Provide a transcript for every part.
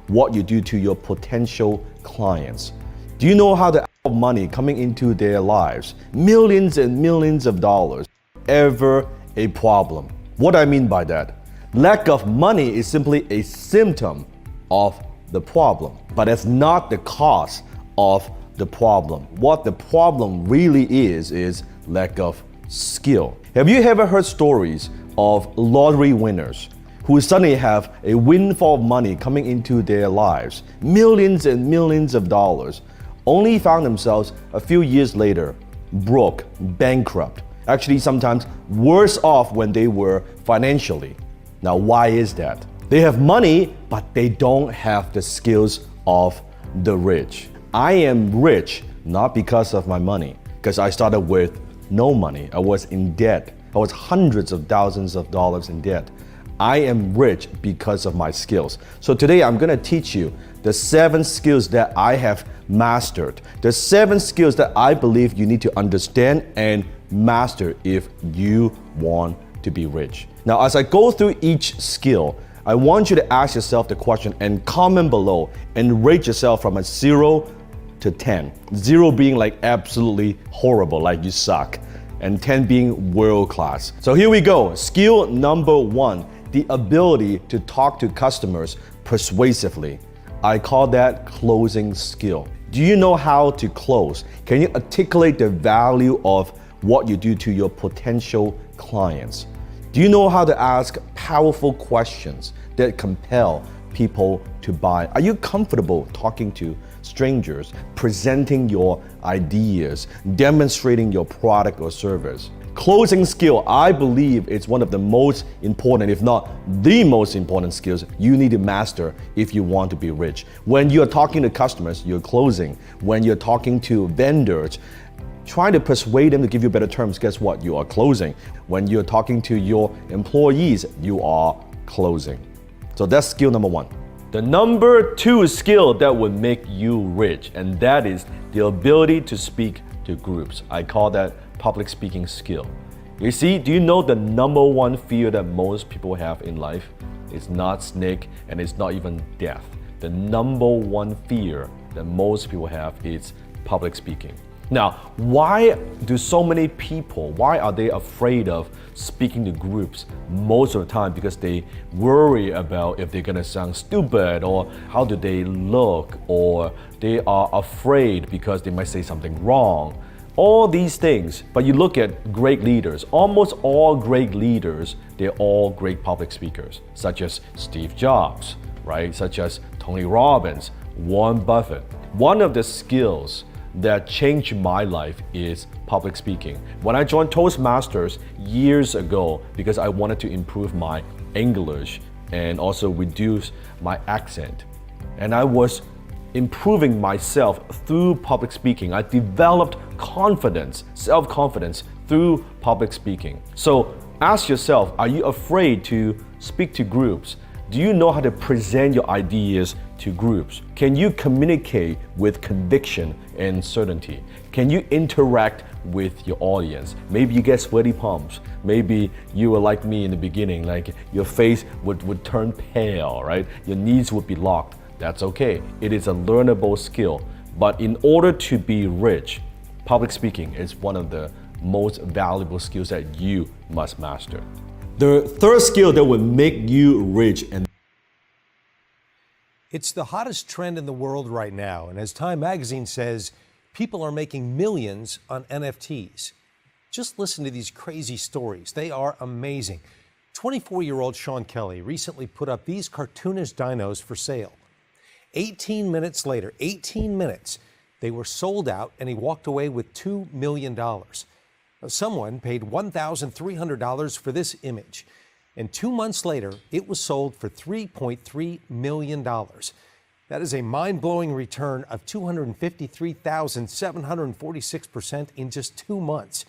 what you do to your potential clients. Do you know how the money coming into their lives, millions and millions of dollars, ever a problem? What I mean by that, lack of money is simply a symptom of the problem, but it's not the cause of the problem. What the problem really is lack of skill. Have you ever heard stories of lottery winners who suddenly have a windfall of money coming into their lives, millions and millions of dollars, only found themselves a few years later broke, bankrupt, actually sometimes worse off when they were financially? Now, why is that? They have money, but they don't have the skills of the rich. I am rich not because of my money, because I started with no money. I was in debt. I was hundreds of thousands of dollars in debt. I am rich because of my skills. So today I'm gonna teach you the 7 skills that I have mastered. The 7 skills that I believe you need to understand and master if you want to be rich. Now, as I go through each skill, I want you to ask yourself the question and comment below and rate yourself from a 0 to 10. 0 being like absolutely horrible, like you suck, and 10 being world class. So here we go. Skill number 1, the ability to talk to customers persuasively. I call that closing skill. Do you know how to close? Can you articulate the value of what you do to your potential clients? Do you know how to ask powerful questions that compel people to buy? Are you comfortable talking to strangers, presenting your ideas, demonstrating your product or service? Closing skill, I believe it's one of the most important, if not the most important skills you need to master if you want to be rich. When you're talking to customers, you're closing. When you're talking to vendors, trying to persuade them to give you better terms, guess what? You are closing. When you're talking to your employees, you are closing. So that's skill number 1. The number 2 skill that would make you rich, and that is the ability to speak to groups. I call that public speaking skill. You see, do you know the number 1 fear that most people have in life? It's not snake and it's not even death. The number 1 fear that most people have is public speaking. Now, why do so many people, why are they afraid of speaking to groups most of the time? Because they worry about if they're gonna sound stupid, or how do they look, or they are afraid because they might say something wrong. All these things, but you look at great leaders, almost all great leaders, they're all great public speakers, such as Steve Jobs, right? Such as Tony Robbins, Warren Buffett. One of the skills that changed my life is public speaking. When I joined Toastmasters years ago, because I wanted to improve my English and also reduce my accent, and I was improving myself through public speaking. I developed confidence, self-confidence through public speaking. So ask yourself, are you afraid to speak to groups? Do you know how to present your ideas to groups? Can you communicate with conviction and certainty? Can you interact with your audience? Maybe you get sweaty palms. Maybe you were like me in the beginning, like your face would turn pale, right? Your knees would be locked. That's okay. It is a learnable skill. But in order to be rich, public speaking is one of the most valuable skills that you must master. The third skill that will make you rich, and it's the hottest trend in the world right now, and as Time magazine says, people are making millions on NFTs. Just listen to these crazy stories. They are amazing. 24-year-old Sean Kelly recently put up these cartoonish dinos for sale. 18 minutes later, 18 minutes, they were sold out and he walked away with $2 million. Someone paid $1,300 for this image, and 2 months later, it was sold for $3.3 million. That is a mind-blowing return of 253,746% in just 2 months.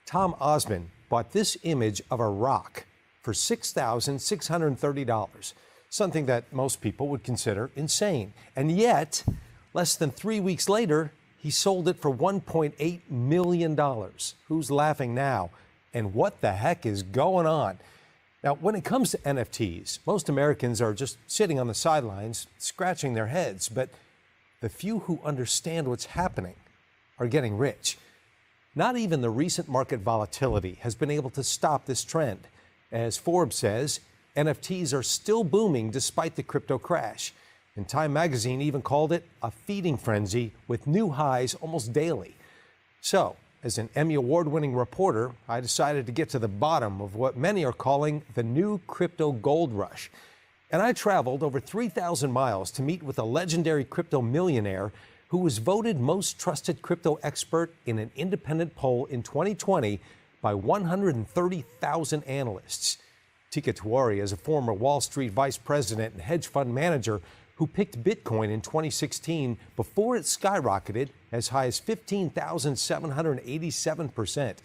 Tom Osmond bought this image of a rock for $6,630, something that most people would consider insane. And yet, less than 3 weeks later, he sold it for $1.8 million. Who's laughing now? And what the heck is going on? Now, when it comes to NFTs, most Americans are just sitting on the sidelines, scratching their heads, but the few who understand what's happening are getting rich. Not even the recent market volatility has been able to stop this trend. As Forbes says, NFTs are still booming despite the crypto crash. And Time magazine even called it a feeding frenzy with new highs almost daily. So, as an Emmy Award-winning reporter, I decided to get to the bottom of what many are calling the new crypto gold rush. And I traveled over 3,000 miles to meet with a legendary crypto millionaire who was voted most trusted crypto expert in an independent poll in 2020 by 130,000 analysts. Tika Tiwari is a former Wall Street vice president and hedge fund manager who picked Bitcoin in 2016 before it skyrocketed as high as 15,787%.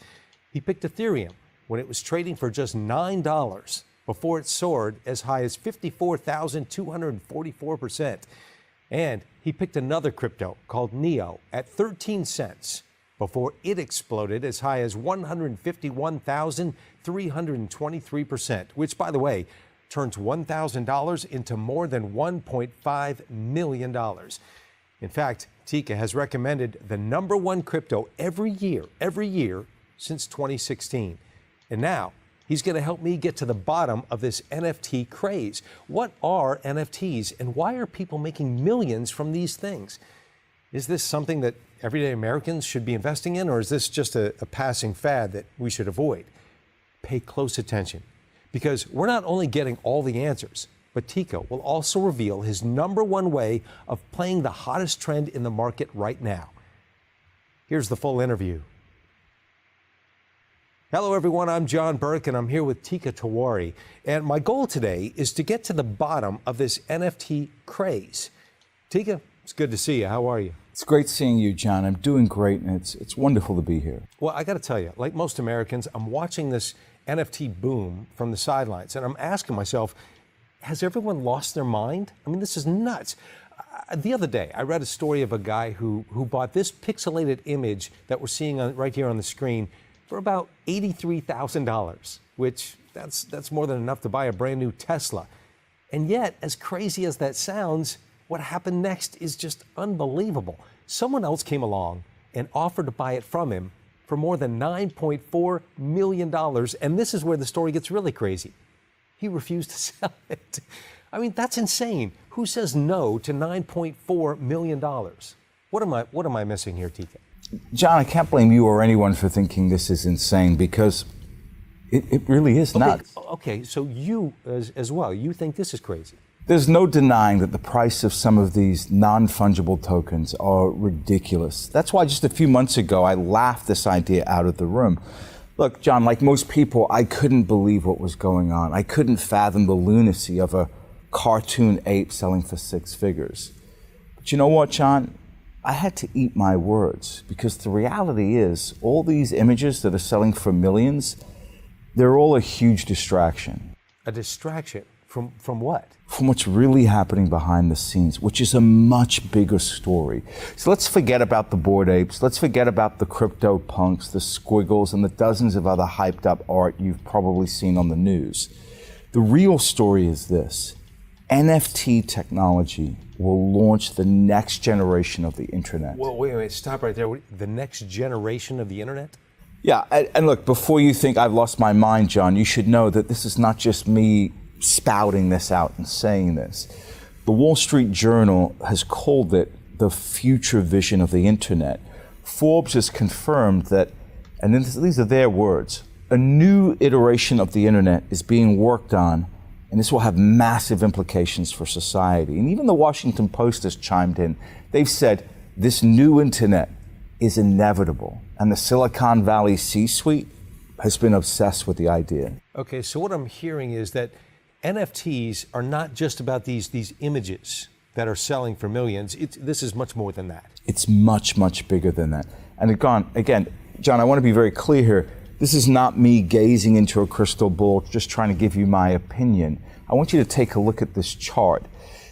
He picked Ethereum when it was trading for just $9 before it soared as high as 54,244%. And he picked another crypto called NEO at 13 cents before it exploded as high as 151,323%, which, by the way, turns $1,000 into more than $1.5 million. In fact, Tika has recommended the #1 crypto every year since 2016. And now he's going to help me get to the bottom of this NFT craze. What are NFTs and why are people making millions from these things? Is this something that everyday Americans should be investing in, or is this just a passing fad that we should avoid? Pay close attention, because we're not only getting all the answers, but Tika will also reveal his #1 way of playing the hottest trend in the market right now. Here's the full interview. Hello, everyone. I'm John Burke, and I'm here with Tika Tiwari. And my goal today is to get to the bottom of this NFT craze. Tika, it's good to see you. How are you? It's great seeing you, John. I'm doing great, and it's wonderful to be here. Well, I got to tell you, like most Americans, I'm watching this NFT boom from the sidelines, and I'm asking myself, has everyone lost their mind? I mean, this is nuts. The other day, I read a story of a guy who bought this pixelated image that we're seeing right here on the screen for about $83,000, which that's more than enough to buy a brand new Tesla. And yet, as crazy as that sounds, what happened next is just unbelievable. Someone else came along and offered to buy it from him for more than $9.4 million. And this is where the story gets really crazy. He refused to sell it. I mean, that's insane. Who says no to $9.4 million? What am I missing here, Tika? John, I can't blame you or anyone for thinking this is insane, because it really is nuts. Okay, so you as well, you think this is crazy? There's no denying that the price of some of these non-fungible tokens are ridiculous. That's why just a few months ago, I laughed this idea out of the room. Look, John, like most people, I couldn't believe what was going on. I couldn't fathom the lunacy of a cartoon ape selling for 6 figures. But you know what, John? I had to eat my words, because the reality is all these images that are selling for millions, they're all a huge distraction. A distraction? From what? From what's really happening behind the scenes, which is a much bigger story. So let's forget about the Bored Apes. Let's forget about the crypto punks, the squiggles, and the dozens of other hyped up art you've probably seen on the news. The real story is this. NFT technology will launch the next generation of the internet. Well, wait, stop right there. The next generation of the internet? Yeah, and look, before you think I've lost my mind, John, you should know that this is not just me spouting this out and saying this. The Wall Street Journal has called it the future vision of the internet. Forbes has confirmed that, and these are their words, a new iteration of the internet is being worked on, and this will have massive implications for society. And even the Washington Post has chimed in. They've said this new internet is inevitable, and the Silicon Valley C-suite has been obsessed with the idea. Okay, so what I'm hearing is that NFTs are not just about these images that are selling for millions. This is much more than that. It's much, much bigger than that. And again, John, I want to be very clear here. This is not me gazing into a crystal ball, just trying to give you my opinion. I want you to take a look at this chart.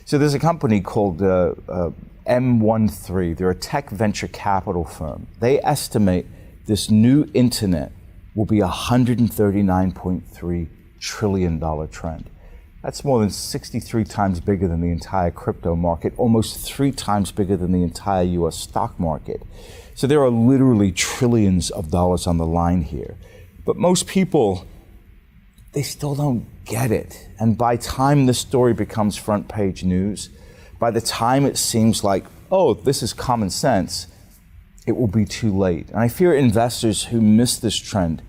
So there's a company called M13. They're a tech venture capital firm. They estimate this new internet will be $139.3 trillion trend. That's more than 63 times bigger than the entire crypto market, almost 3 times bigger than the entire US stock market. So there are literally trillions of dollars on the line here. But most people, they still don't get it. And by the time this story becomes front page news, by the time it seems like, oh, this is common sense, it will be too late. And I fear investors who miss this trend,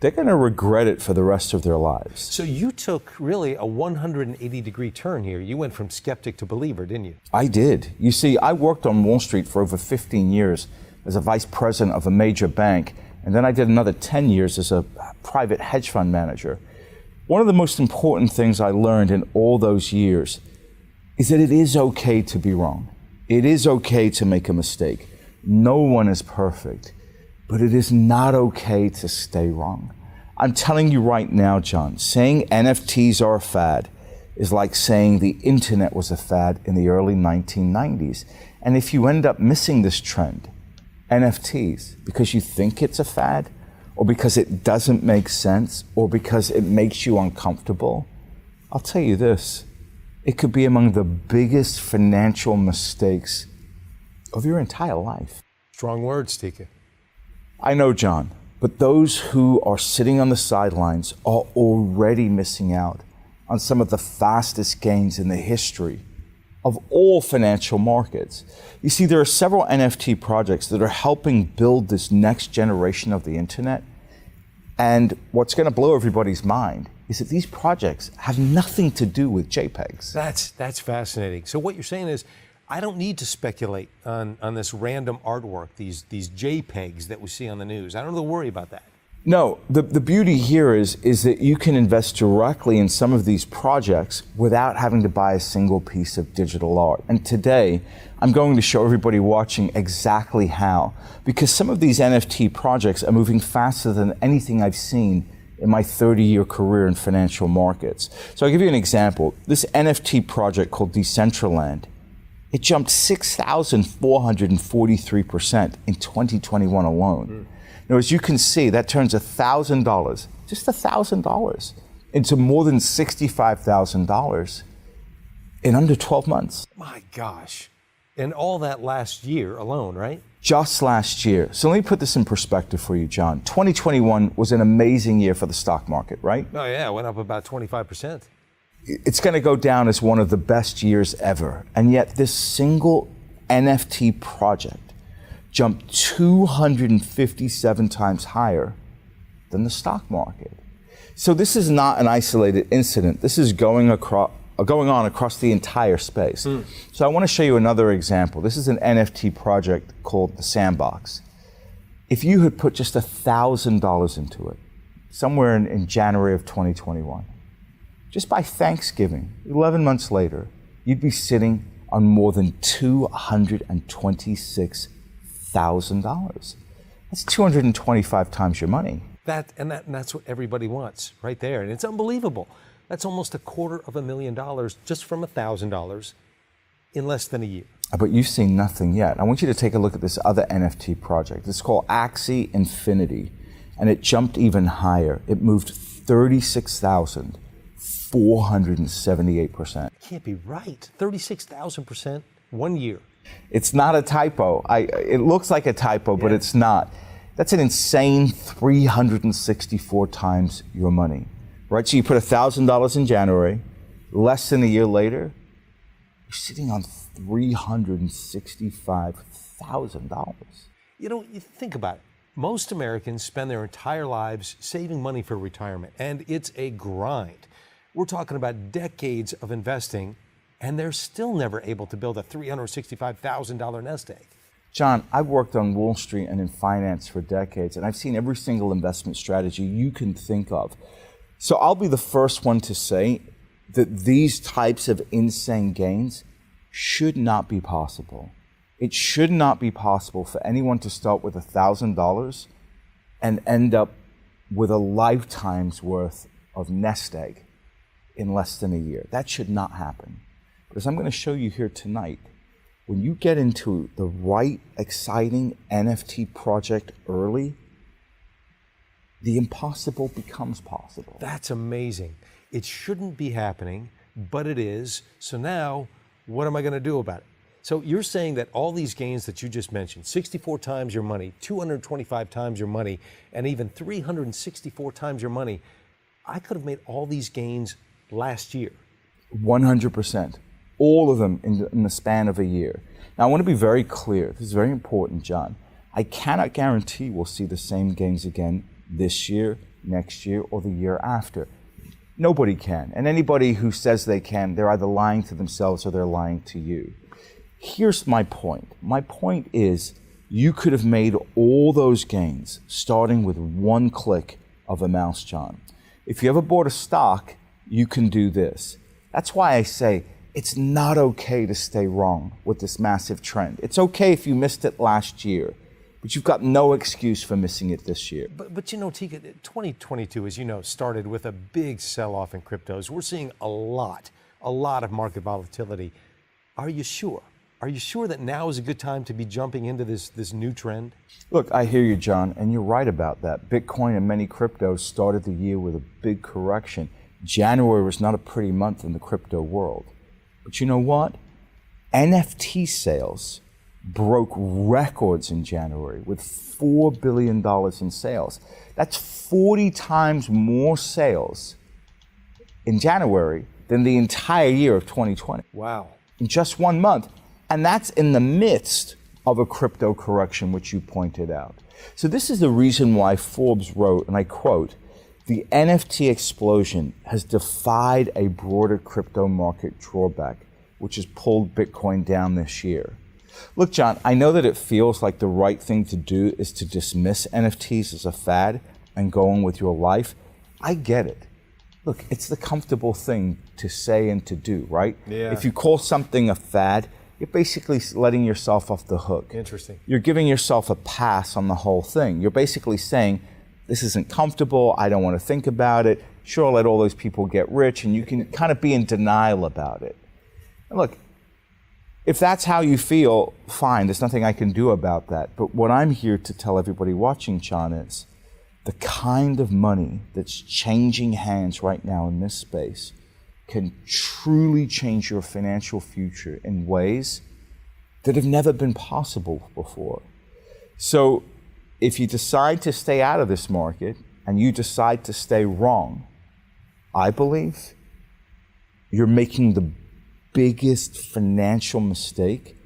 they're going to regret it for the rest of their lives. So you took really a 180-degree turn here. You went from skeptic to believer, didn't you? I did. You see, I worked on Wall Street for over 15 years as a vice president of a major bank, and then I did another 10 years as a private hedge fund manager. One of the most important things I learned in all those years is that it is okay to be wrong. It is okay to make a mistake. No one is perfect. But it is not okay to stay wrong. I'm telling you right now, John, saying NFTs are a fad is like saying the internet was a fad in the early 1990s. And if you end up missing this trend, NFTs, because you think it's a fad, or because it doesn't make sense, or because it makes you uncomfortable, I'll tell you this, it could be among the biggest financial mistakes of your entire life. Strong words, Tika. I know, John, but those who are sitting on the sidelines are already missing out on some of the fastest gains in the history of all financial markets. You see, there are several NFT projects that are helping build this next generation of the internet. And what's going to blow everybody's mind is that these projects have nothing to do with JPEGs. That's fascinating. So what you're saying is, I don't need to speculate on this random artwork, these JPEGs that we see on the news. I don't have to worry about that. No, the beauty here is that you can invest directly in some of these projects without having to buy a single piece of digital art. And today, I'm going to show everybody watching exactly how, because some of these NFT projects are moving faster than anything I've seen in my 30-year career in financial markets. So I'll give you an example. This NFT project called Decentraland, it jumped 6,443% in 2021 alone. Now, as you can see, that turns $1,000, just $1,000, into more than $65,000 in under 12 months. My gosh. And all that last year alone, right? Just last year. So let me put this in perspective for you, John. 2021 was an amazing year for the stock market, right? Oh yeah, it went up about 25%. It's going to go down as one of the best years ever. And yet this single NFT project jumped 257 times higher than the stock market. So this is not an isolated incident. This is going on across the entire space. So I want to show you another example. This is an NFT project called The Sandbox. If you had put just $1,000 into it, somewhere in January of 2021, just by Thanksgiving, 11 months later, you'd be sitting on more than $226,000. That's 225 times your money. That's what everybody wants right there. And it's unbelievable. That's almost $250,000 just from $1,000 in less than a year. But you've seen nothing yet. I want you to take a look at this other NFT project. It's called Axie Infinity, and it jumped even higher. It moved 36,478%. It can't be right. 36,000% 1 year. It's not a typo. It looks like a typo, but it's not. That's an insane 364 times your money, right? So you put $1,000 in January, less than a year later, you're sitting on $365,000. You know, you think about it. Most Americans spend their entire lives saving money for retirement, and it's a grind. We're talking about decades of investing, and they're still never able to build a $365,000 nest egg. John, I've worked on Wall Street and in finance for decades, and I've seen every single investment strategy you can think of. So I'll be the first one to say that these types of insane gains should not be possible. It should not be possible for anyone to start with $1,000 and end up with a lifetime's worth of nest egg in less than a year. That should not happen. But as I'm going to show you here tonight, when you get into the right exciting NFT project early, the impossible becomes possible. That's amazing. It shouldn't be happening, but it is. So now, what am I going to do about it? So you're saying that all these gains that you just mentioned, 64 times your money, 225 times your money, and even 364 times your money, I could have made all these gains last year. 100%. All of them in the span of a year. Now, I want to be very clear. This is very important, John. I cannot guarantee we'll see the same gains again this year, next year, or the year after. Nobody can. And anybody who says they can, they're either lying to themselves or they're lying to you. Here's my point. My point is you could have made all those gains starting with one click of a mouse, John. If you ever bought a stock, you can do this. That's why I say it's not okay to stay wrong with this massive trend. It's okay if you missed it last year, but you've got no excuse for missing it this year. But you know, Tika, 2022, as you know, started with a big sell-off in cryptos. We're seeing a lot of market volatility. Are you sure? Are you sure that now is a good time to be jumping into this new trend? Look, I hear you, John, and you're right about that. Bitcoin and many cryptos started the year with a big correction. January was not a pretty month in the crypto world. But you know what? NFT sales broke records in January with $4 billion in sales. That's 40 times more sales in January than the entire year of 2020. Wow. In just 1 month. And that's in the midst of a crypto correction, which you pointed out. So this is the reason why Forbes wrote, and I quote, "The NFT explosion has defied a broader crypto market drawback, which has pulled Bitcoin down this year." Look, John, I know that it feels like the right thing to do is to dismiss NFTs as a fad and go on with your life. I get it. Look, it's the comfortable thing to say and to do, right? Yeah. If you call something a fad, you're basically letting yourself off the hook. Interesting. You're giving yourself a pass on the whole thing. You're basically saying, this isn't comfortable, I don't want to think about it. Sure, I'll let all those people get rich, and you can kind of be in denial about it. And look, if that's how you feel, fine, there's nothing I can do about that. But what I'm here to tell everybody watching, Sean, is the kind of money that's changing hands right now in this space can truly change your financial future in ways that have never been possible before. So if you decide to stay out of this market and you decide to stay wrong, I believe you're making the biggest financial mistake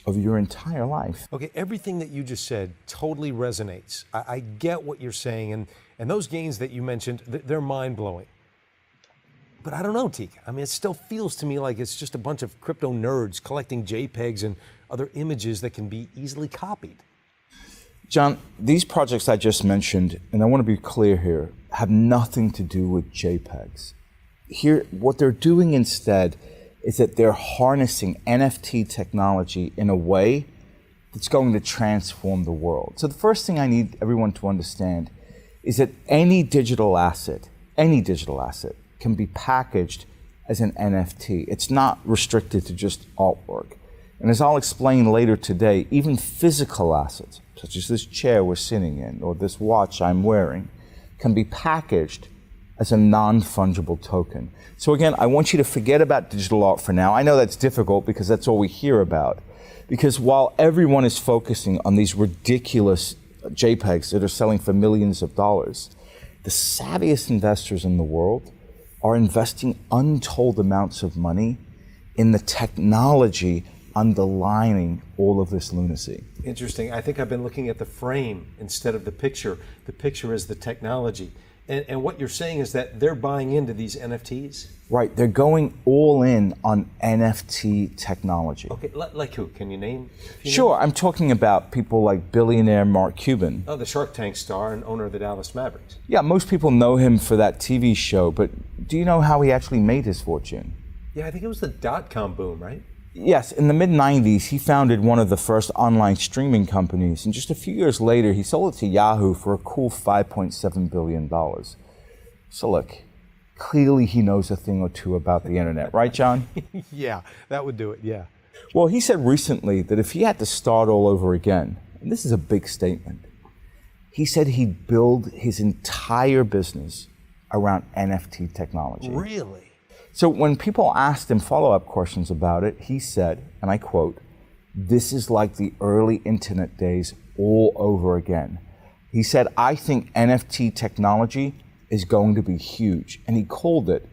of your entire life. Okay, everything that you just said totally resonates. I get what you're saying, and those gains that you mentioned, they're mind-blowing. But I don't know, Tika. I mean, it still feels to me like it's just a bunch of crypto nerds collecting JPEGs and other images that can be easily copied. John, these projects I just mentioned, and I want to be clear here, have nothing to do with JPEGs. Here, what they're doing instead is that they're harnessing NFT technology in a way that's going to transform the world. So the first thing I need everyone to understand is that any digital asset can be packaged as an NFT. It's not restricted to just artwork. And as I'll explain later today, even physical assets, such as this chair we're sitting in or this watch I'm wearing, can be packaged as a non-fungible token. So again, I want you to forget about digital art for now. I know that's difficult because that's all we hear about. Because while everyone is focusing on these ridiculous JPEGs that are selling for millions of dollars, the savviest investors in the world are investing untold amounts of money in the technology underlining all of this lunacy. Interesting. I think I've been looking at the frame instead of the picture. The picture is the technology. And what you're saying is that they're buying into these NFTs? Right. They're going all in on NFT technology. Okay, like who? Can you name? Sure. I'm talking about people like billionaire Mark Cuban. Oh, the Shark Tank star and owner of the Dallas Mavericks. Yeah, most people know him for that TV show, but do you know how he actually made his fortune? Yeah, I think it was the dot-com boom, right? Yes, in the mid-90s, he founded one of the first online streaming companies, and just a few years later, he sold it to Yahoo for a cool $5.7 billion. So look, clearly he knows a thing or two about the internet, right, John? Yeah, that would do it, yeah. Well, he said recently that if he had to start all over again, and this is a big statement, He said he'd build his entire business around NFT technology. Really? So when people asked him follow-up questions about it, he said, and I quote, "This is like the early internet days all over again." He said, "I think NFT technology is going to be huge." And he called it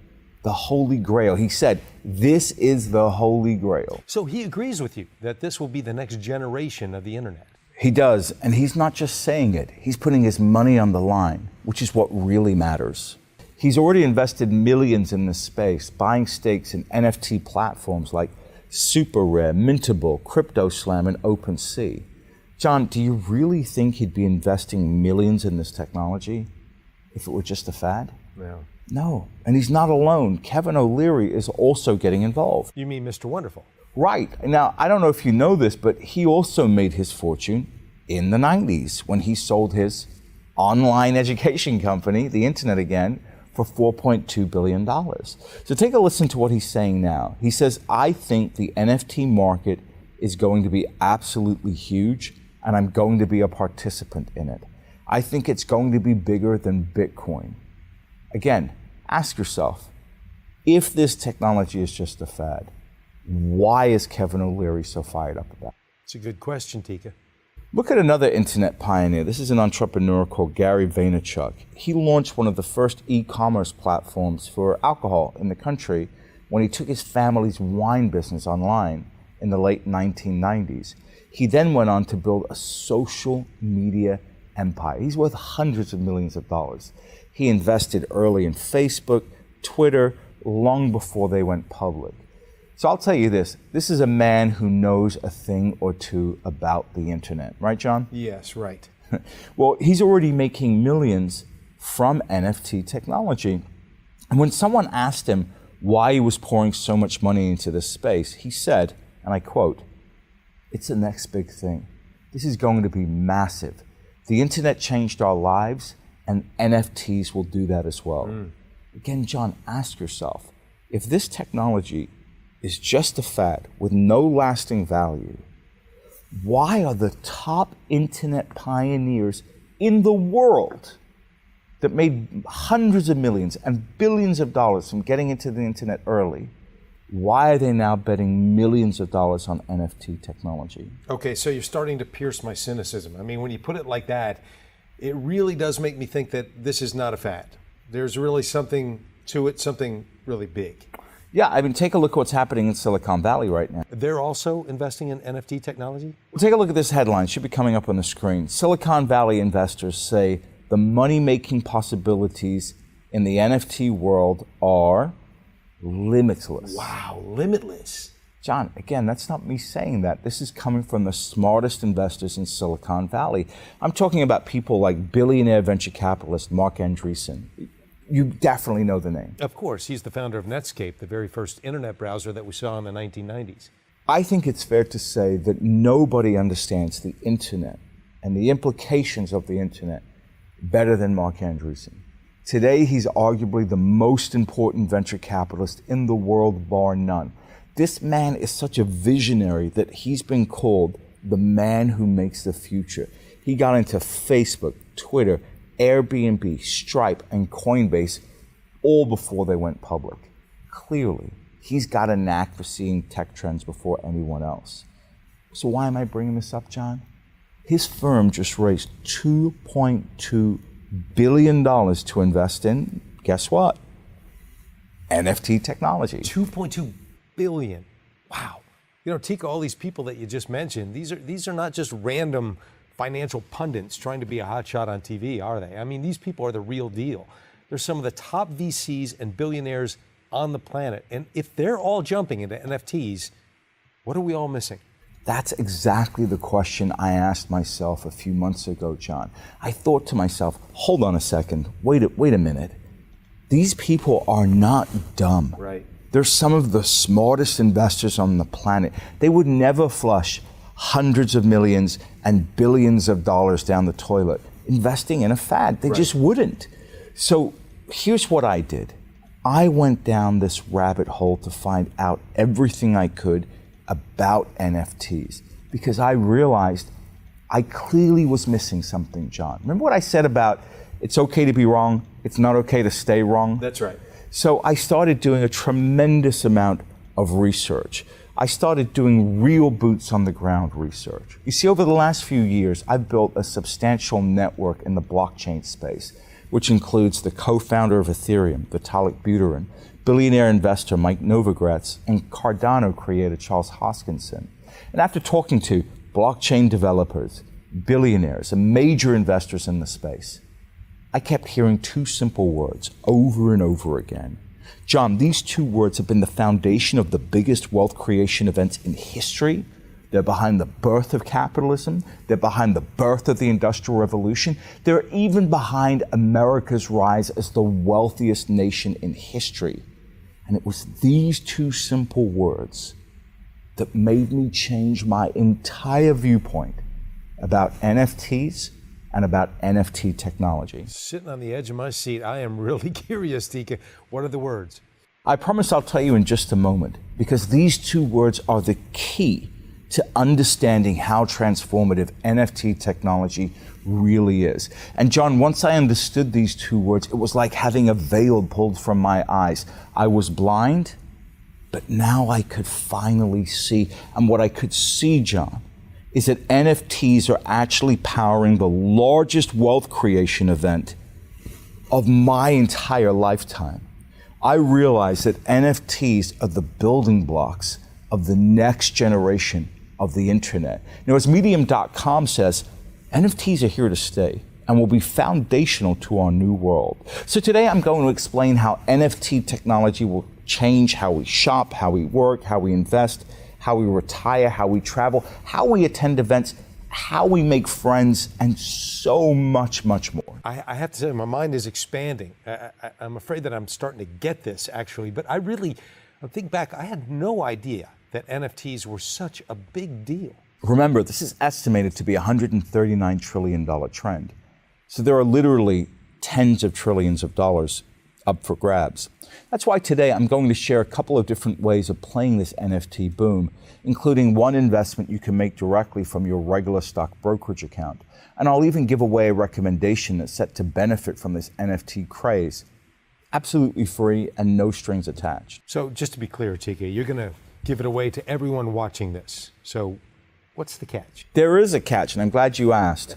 the Holy Grail. He said, "This is the Holy Grail." So he agrees with you that this will be the next generation of the internet. He does, and he's not just saying it. He's putting his money on the line, which is what really matters. He's already invested millions in this space, buying stakes in NFT platforms like Super Rare, Mintable, CryptoSlam, and OpenSea. John, do you really think he'd be investing millions in this technology if it were just a fad? No. No, and he's not alone. Kevin O'Leary is also getting involved. You mean Mr. Wonderful? Right. Now, I don't know if you know this, but he also made his fortune in the 90s when he sold his online education company, the internet again, for $4.2 billion. So take a listen to what he's saying now. He says, "I think the NFT market is going to be absolutely huge, and I'm going to be a participant in it. I think it's going to be bigger than Bitcoin." Again, ask yourself, if this technology is just a fad, why is Kevin O'Leary so fired up about it? It's a good question, Tika. Look at another internet pioneer. This is an entrepreneur called Gary Vaynerchuk. He launched one of the first e-commerce platforms for alcohol in the country when he took his family's wine business online in the late 1990s. He then went on to build a social media empire. He's worth hundreds of millions of dollars. He invested early in Facebook, Twitter, long before they went public. So I'll tell you this is a man who knows a thing or two about the internet, right, John? Yes, right. Well, he's already making millions from NFT technology. And when someone asked him why he was pouring so much money into this space, he said, and I quote, "It's the next big thing. This is going to be massive. The internet changed our lives, and NFTs will do that as well." Again, John, ask yourself, if this technology is just a fad with no lasting value, why are the top internet pioneers in the world that made hundreds of millions and billions of dollars from getting into the internet early, why are they now betting millions of dollars on NFT technology? Okay, so you're starting to pierce my cynicism. I mean, when you put it like that, it really does make me think that this is not a fad. There's really something to it, something really big. Yeah, I mean, take a look at what's happening in Silicon Valley right now. They're also investing in NFT technology? Well, take a look at this headline. It should be coming up on the screen. Silicon Valley investors say the money-making possibilities in the NFT world are limitless. Wow, limitless. John, again, that's not me saying that. This is coming from the smartest investors in Silicon Valley. I'm talking about people like billionaire venture capitalist Mark Andreessen. You definitely know the name. Of course, he's the founder of Netscape, the very first internet browser that we saw in the 1990s. I think it's fair to say that nobody understands the internet and the implications of the internet better than Mark Andreessen. Today, he's arguably the most important venture capitalist in the world, bar none. This man is such a visionary that he's been called the man who makes the future. He got into Facebook, Twitter, Airbnb, Stripe, and Coinbase all before they went public. Clearly, he's got a knack for seeing tech trends before anyone else. So why am I bringing this up, John? His firm just raised $2.2 billion to invest in, guess what? NFT technology. $2.2 billion. Wow. You know, Tika, all these people that you just mentioned, these are not just random financial pundits trying to be a hotshot on TV, are they? I mean, these people are the real deal. They're some of the top VCs and billionaires on the planet. And if they're all jumping into NFTs, what are we all missing? That's exactly the question I asked myself a few months ago, John. I thought to myself, hold on a second, wait a minute. These people are not dumb. Right. They're some of the smartest investors on the planet. They would never flush hundreds of millions and billions of dollars down the toilet investing in a fad. They just wouldn't. So here's what I did. I went down this rabbit hole to find out everything I could about NFTs because I realized I clearly was missing something, John. Remember what I said about it's okay to be wrong, it's not okay to stay wrong? That's right. So I started doing a tremendous amount of research. I started doing real boots on the ground research. You see, over the last few years, I've built a substantial network in the blockchain space, which includes the co-founder of Ethereum, Vitalik Buterin, billionaire investor Mike Novogratz, and Cardano creator Charles Hoskinson. And after talking to blockchain developers, billionaires, and major investors in the space, I kept hearing two simple words over and over again. John, these two words have been the foundation of the biggest wealth creation events in history. They're behind the birth of capitalism. They're behind the birth of the Industrial Revolution. They're even behind America's rise as the wealthiest nation in history. And it was these two simple words that made me change my entire viewpoint about NFTs and about NFT technology. Sitting on the edge of my seat, I am really curious, Tika. What are the words? I promise I'll tell you in just a moment, because these two words are the key to understanding how transformative NFT technology really is. And John, once I understood these two words, it was like having a veil pulled from my eyes. I was blind, but now I could finally see. And what I could see, John, is that NFTs are actually powering the largest wealth creation event of my entire lifetime. I realize that NFTs are the building blocks of the next generation of the internet. Now, as Medium.com says, NFTs are here to stay and will be foundational to our new world. So today I'm going to explain how NFT technology will change how we shop, how we work, how we invest, how we retire, how we travel, how we attend events, how we make friends, and so much, much more. I have to say, my mind is expanding. I'm afraid that I'm starting to get this, actually. But I think back, I had no idea that NFTs were such a big deal. Remember, this is estimated to be a $139 trillion trend. So there are literally tens of trillions of dollars up for grabs. That's why today I'm going to share a couple of different ways of playing this NFT boom, including one investment you can make directly from your regular stock brokerage account. And I'll even give away a recommendation that's set to benefit from this NFT craze. Absolutely free and no strings attached. So just to be clear, Tika, you're going to give it away to everyone watching this. So what's the catch? There is a catch, and I'm glad you asked.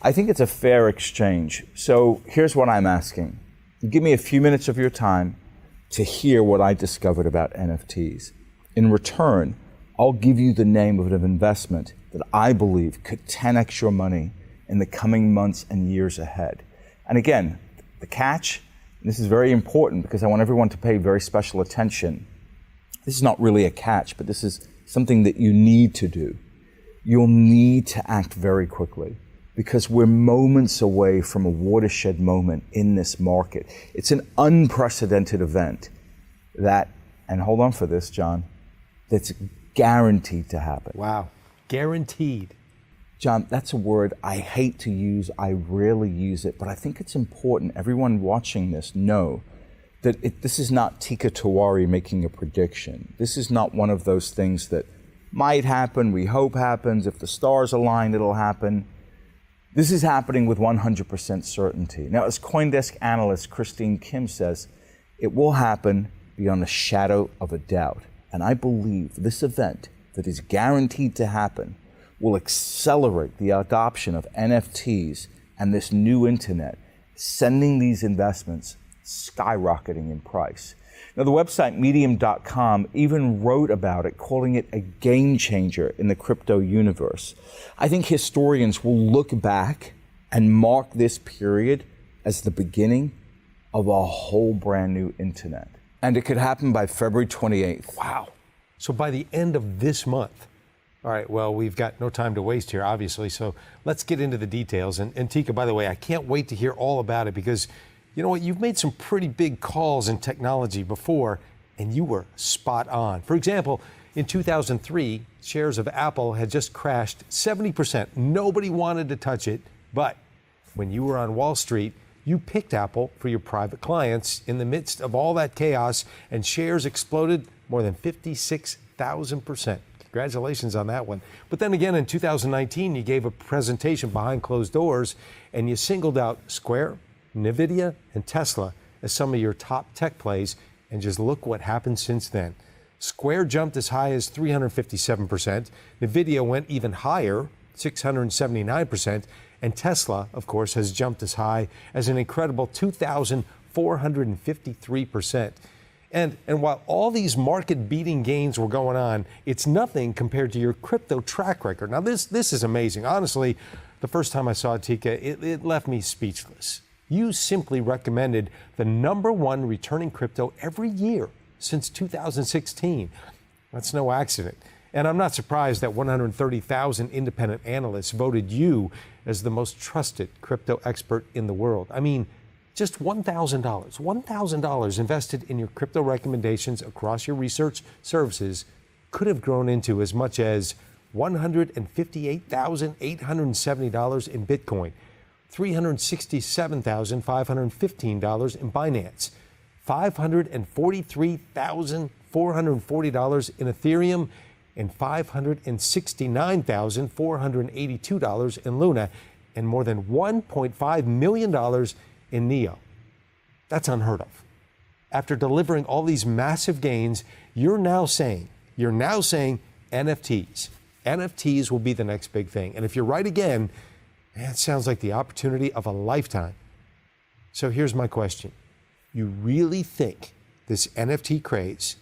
I think it's a fair exchange. So here's what I'm asking. Give me a few minutes of your time to hear what I discovered about NFTs. In return, I'll give you the name of an investment that I believe could 10x your money in the coming months and years ahead. And again, the catch, and this is very important because I want everyone to pay very special attention. This is not really a catch, but this is something that you need to do. You'll need to act very quickly, because we're moments away from a watershed moment in this market. It's an unprecedented event that, and hold on for this, John, that's guaranteed to happen. Wow, guaranteed. John, that's a word I hate to use. I rarely use it, but I think it's important everyone watching this know that this is not Tika Tiwari making a prediction. This is not one of those things that might happen, we hope happens, if the stars align, it'll happen. This is happening with 100% certainty. Now, as CoinDesk analyst Christine Kim says, it will happen beyond a shadow of a doubt. And I believe this event that is guaranteed to happen will accelerate the adoption of NFTs and this new internet, sending these investments skyrocketing in price. Now, the website Medium.com even wrote about it, calling it a game changer in the crypto universe. I think historians will look back and mark this period as the beginning of a whole brand new internet. And it could happen by February 28th. Wow. So by the end of this month. All right, well, we've got no time to waste here, obviously, so let's get into the details. And Tika, by the way, I can't wait to hear all about it, because you know what? You've made some pretty big calls in technology before, and you were spot on. For example, in 2003, shares of Apple had just crashed 70%. Nobody wanted to touch it, but when you were on Wall Street, you picked Apple for your private clients in the midst of all that chaos, and shares exploded more than 56,000%. Congratulations on that one. But then again, in 2019, you gave a presentation behind closed doors and you singled out Square, NVIDIA, and Tesla as some of your top tech plays. And just look what happened since then. Square jumped as high as 357%. NVIDIA went even higher, 679%. And Tesla, of course, has jumped as high as an incredible 2,453%. And while all these market-beating gains were going on, it's nothing compared to your crypto track record. Now, this is amazing. Honestly, the first time I saw it, Tika, it left me speechless. You simply recommended the #1 returning crypto every year since 2016. That's no accident. And I'm not surprised that 130,000 independent analysts voted you as the most trusted crypto expert in the world. I mean, just $1,000 invested in your crypto recommendations across your research services could have grown into as much as $158,870 in Bitcoin, $367,515 in Binance, $543,440 in Ethereum, and $569,482 in Luna, and more than $1.5 million in Neo. That's unheard of. After delivering all these massive gains, you're now saying NFTs. NFTs will be the next big thing. And if you're right again, man, it sounds like the opportunity of a lifetime. So here's my question. You really think this NFT craze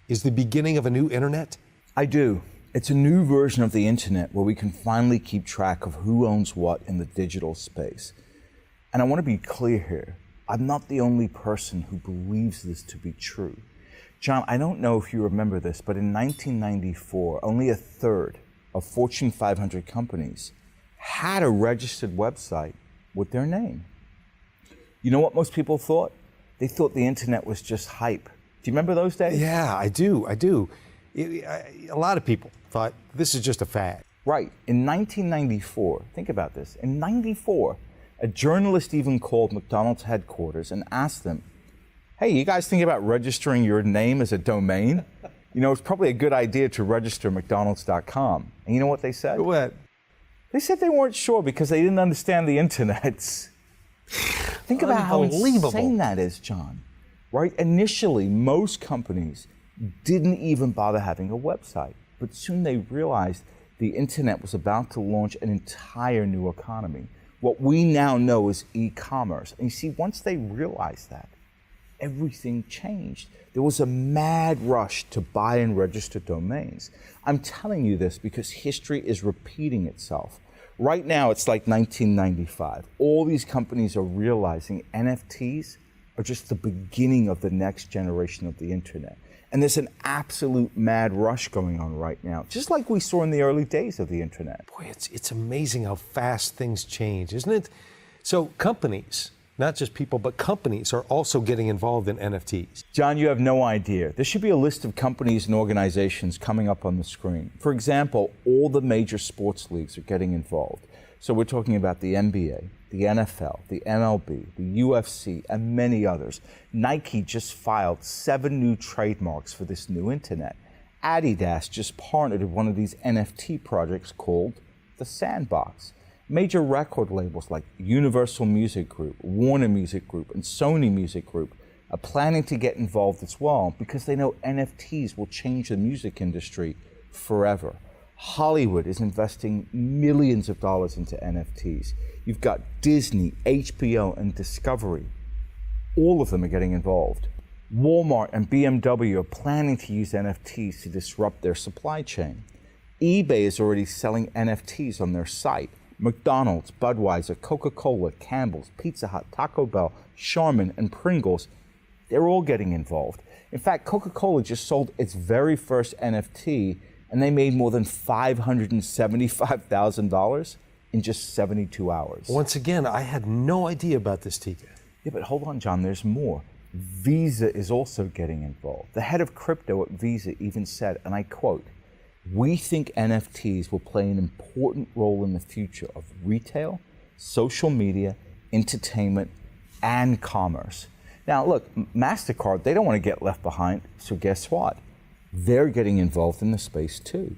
is the beginning of a new internet? I do. It's a new version of the internet where we can finally keep track of who owns what in the digital space. And I want to be clear here. I'm not the only person who believes this to be true. John, I don't know if you remember this, but in 1994, only a third of Fortune 500 companies had a registered website with their name. You know what most people thought? They thought the internet was just hype. Do you remember those days? Yeah, I do. A lot of people thought this is just a fad. Right. In 1994, think about this. In 94, a journalist even called McDonald's headquarters and asked them, hey, you guys thinking about registering your name as a domain? You know, it's probably a good idea to register McDonald's.com. And you know what they said? What? They said they weren't sure because they didn't understand the internet. Think about how insane that is, John. Right? Initially, most companies didn't even bother having a website, but soon they realized the internet was about to launch an entire new economy. What we now know is e-commerce. And you see, once they realized that, everything changed. There was a mad rush to buy and register domains. I'm telling you this because history is repeating itself. Right now, it's like 1995. All these companies are realizing NFTs are just the beginning of the next generation of the internet. And there's an absolute mad rush going on right now, just like we saw in the early days of the internet. Boy, it's amazing how fast things change, isn't it? So companies, not just people, but companies are also getting involved in NFTs. John, you have no idea. There should be a list of companies and organizations coming up on the screen. For example, all the major sports leagues are getting involved. So we're talking about the NBA, the NFL, the MLB, the UFC, and many others. Nike just filed 7 new trademarks for this new internet. Adidas just partnered with one of these NFT projects called The Sandbox. Major record labels like Universal Music Group, Warner Music Group, and Sony Music Group are planning to get involved as well because they know NFTs will change the music industry forever. Hollywood is investing millions of dollars into NFTs. You've got Disney, HBO, and Discovery. All of them are getting involved. Walmart and BMW are planning to use NFTs to disrupt their supply chain. eBay is already selling NFTs on their site. McDonald's, Budweiser, Coca-Cola, Campbell's, Pizza Hut, Taco Bell, Charmin, and Pringles, they're all getting involved. In fact, Coca-Cola just sold its very first NFT and they made more than $575,000 in just 72 hours. Once again, I had no idea about this, Tika. Yeah, but hold on, John, there's more. Visa is also getting involved. The head of crypto at Visa even said, and I quote, "We think NFTs will play an important role in the future of retail, social media, entertainment, and commerce." Now, look, MasterCard, they don't want to get left behind, so guess what? They're getting involved in the space too.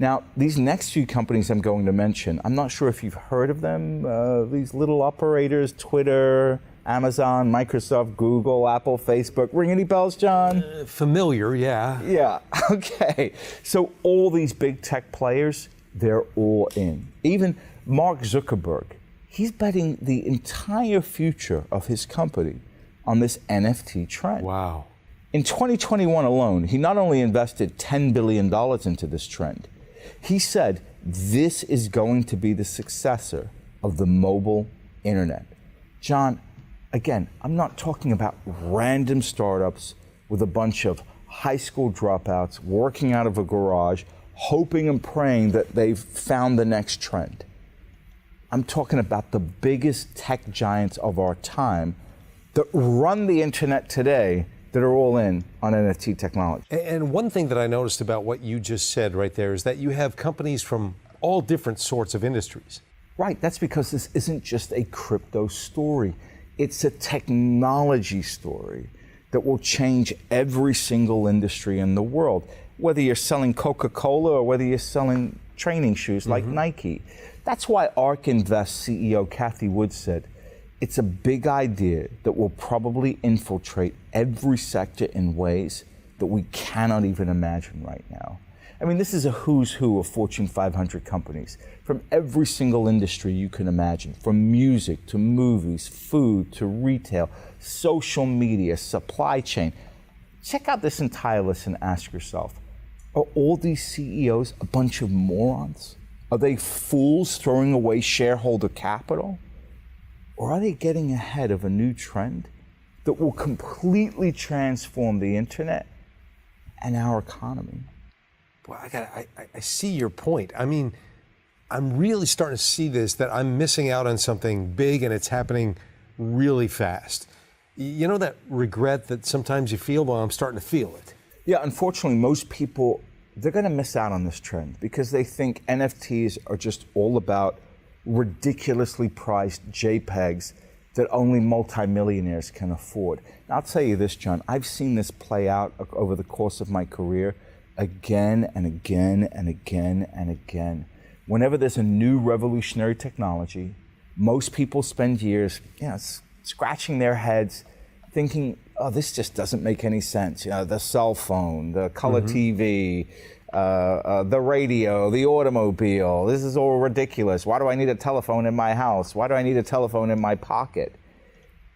Now, these next few companies I'm going to mention, I'm not sure if you've heard of them, these little operators, Twitter, Amazon, Microsoft, Google, Apple, Facebook. Ring any bells, John? Familiar, yeah. Yeah, okay. So all these big tech players, they're all in. Even Mark Zuckerberg, he's betting the entire future of his company on this NFT trend. Wow. In 2021 alone, he not only invested $10 billion into this trend, he said this is going to be the successor of the mobile internet. John, again, I'm not talking about random startups with a bunch of high school dropouts working out of a garage, hoping and praying that they've found the next trend. I'm talking about the biggest tech giants of our time that run the internet today that are all in on NFT technology. And one thing that I noticed about what you just said right there is that you have companies from all different sorts of industries. Right, that's because this isn't just a crypto story. It's a technology story that will change every single industry in the world. Whether you're selling Coca-Cola or whether you're selling training shoes like Nike. That's why ARK Invest CEO Kathy Wood said, it's a big idea that will probably infiltrate every sector in ways that we cannot even imagine right now. I mean, this is a who's who of Fortune 500 companies from every single industry you can imagine, from music to movies, food to retail, social media, supply chain. Check out this entire list and ask yourself, are all these CEOs a bunch of morons? Are they fools throwing away shareholder capital? Or are they getting ahead of a new trend that will completely transform the internet and our economy? Well, I see your point. I mean, I'm really starting to see this, that I'm missing out on something big and it's happening really fast. You know that regret that sometimes you feel? Well, I'm starting to feel it. Yeah, unfortunately, most people, they're going to miss out on this trend because they think NFTs are just all about ridiculously priced JPEGs that only multimillionaires can afford. Now, I'll tell you this, John, I've seen this play out over the course of my career again and again and again and again. Whenever there's a new revolutionary technology, most people spend years, scratching their heads, thinking, oh, this just doesn't make any sense. You know, the cell phone, the color TV, the radio, the automobile, this is all ridiculous. Why do I need a telephone in my house? Why do I need a telephone in my pocket?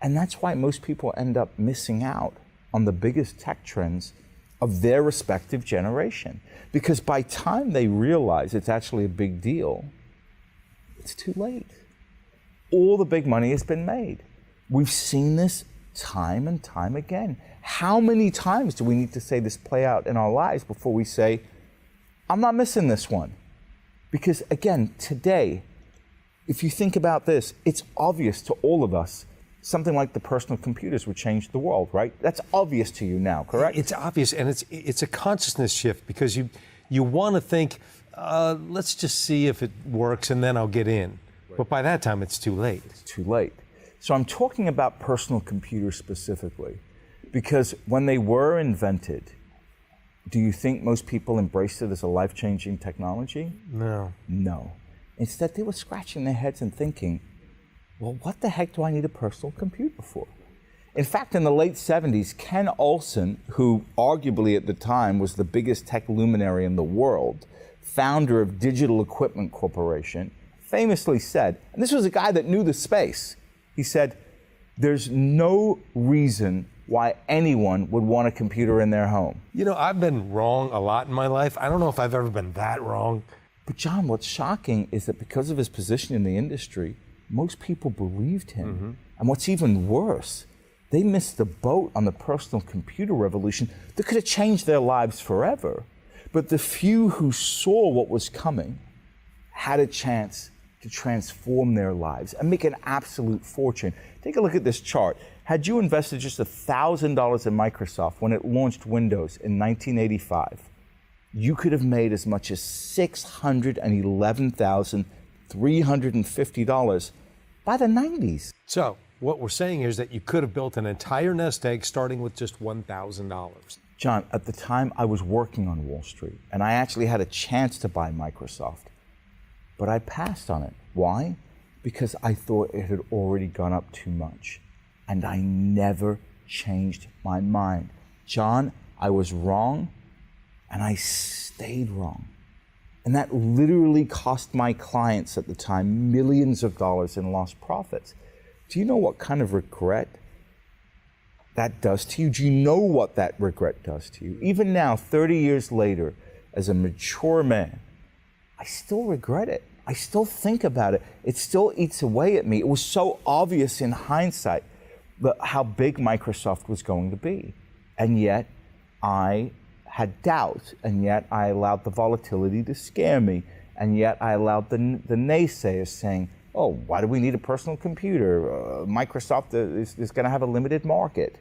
And that's why most people end up missing out on the biggest tech trends of their respective generation. Because by the time they realize it's actually a big deal, it's too late. All the big money has been made. We've seen this time and time again. How many times do we need to say this play out in our lives before we say, I'm not missing this one? Because again, today, if you think about this, it's obvious to all of us something like the personal computers would change the world, right? That's obvious to you now, correct? It's obvious, and it's a consciousness shift because you want to think, let's just see if it works and then I'll get in. Right. But by that time, it's too late. It's too late. So I'm talking about personal computers specifically because when they were invented, do you think most people embraced it as a life-changing technology? No. No. Instead, they were scratching their heads and thinking, well, what the heck do I need a personal computer for? In fact, in the late 70s, Ken Olsen, who arguably at the time was the biggest tech luminary in the world, founder of Digital Equipment Corporation, famously said, and this was a guy that knew the space, he said, there's no reason why anyone would want a computer in their home. You know, I've been wrong a lot in my life. I don't know if I've ever been that wrong. But John, what's shocking is that because of his position in the industry, most people believed him. And what's even worse, they missed the boat on the personal computer revolution that could have changed their lives forever. But the few who saw what was coming had a chance to transform their lives and make an absolute fortune. Take a look at this chart. Had you invested just $1,000 in Microsoft when it launched Windows in 1985, you could have made as much as $611,350 by the 90s. So what we're saying here is that you could have built an entire nest egg starting with just $1,000. John, at the time I was working on Wall Street and I actually had a chance to buy Microsoft, but I passed on it. Why? Because I thought it had already gone up too much, and I never changed my mind. John, I was wrong, and I stayed wrong. And that literally cost my clients at the time millions of dollars in lost profits. Do you know what kind of regret that does to you? Do you know what that regret does to you? Even now, 30 years later, as a mature man, I still regret it. I still think about it. It still eats away at me. It was so obvious in hindsight how big Microsoft was going to be. And yet, I had doubt, and yet I allowed the volatility to scare me, and yet I allowed the naysayers saying, oh, why do we need a personal computer? Microsoft is going to have a limited market.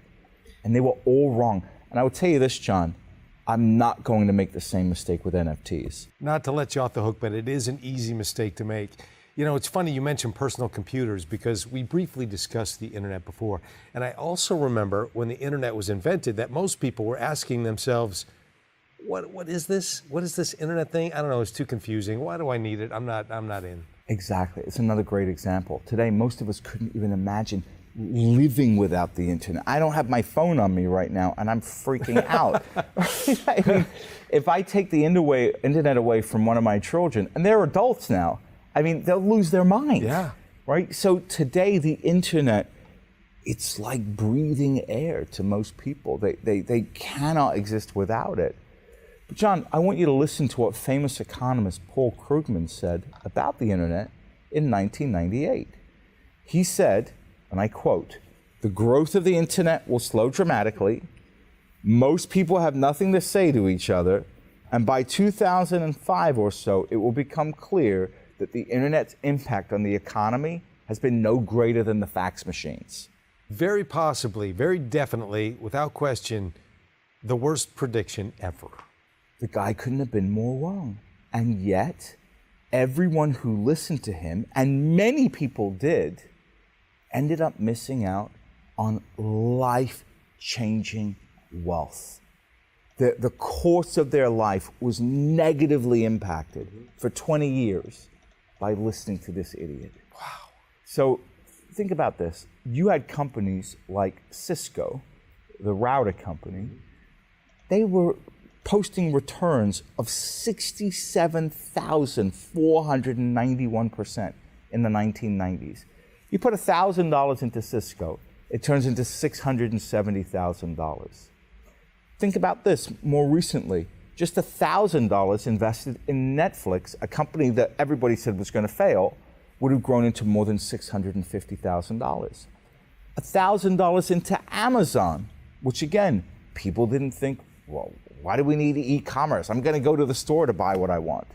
And they were all wrong. And I would tell you this, John, I'm not going to make the same mistake with NFTs. Not to let you off the hook, but it is an easy mistake to make. You know, it's funny you mentioned personal computers because we briefly discussed the internet before. And I also remember when the internet was invented that most people were asking themselves, what is this? What is this internet thing? I don't know, it's too confusing. Why do I need it? I'm not in. Exactly. It's another great example. Today, most of us couldn't even imagine living without the internet. I don't have my phone on me right now, and I'm freaking out. I mean, if I take the internet away from one of my children, and they're adults now, I mean, they'll lose their mind. Yeah. Right? So today, the internet, it's like breathing air to most people. They cannot exist without it. But John, I want you to listen to what famous economist Paul Krugman said about the internet in 1998. He said, and I quote, "The growth of the internet will slow dramatically. Most people have nothing to say to each other. And by 2005 or so, it will become clear that the internet's impact on the economy has been no greater than the fax machines." Very possibly, very definitely, without question, the worst prediction ever. The guy couldn't have been more wrong. And yet, everyone who listened to him, and many people did, ended up missing out on life-changing wealth. The course of their life was negatively impacted for 20 years by listening to this idiot. Wow. So think about this. You had companies like Cisco, the router company, they were posting returns of 67,491% in the 1990s. You put $1,000 into Cisco, it turns into $670,000. Think about this more recently. Just $1,000 invested in Netflix, a company that everybody said was going to fail, would have grown into more than $650,000. $1,000 into Amazon, which again, people didn't think, well, why do we need e-commerce? I'm going to go to the store to buy what I want.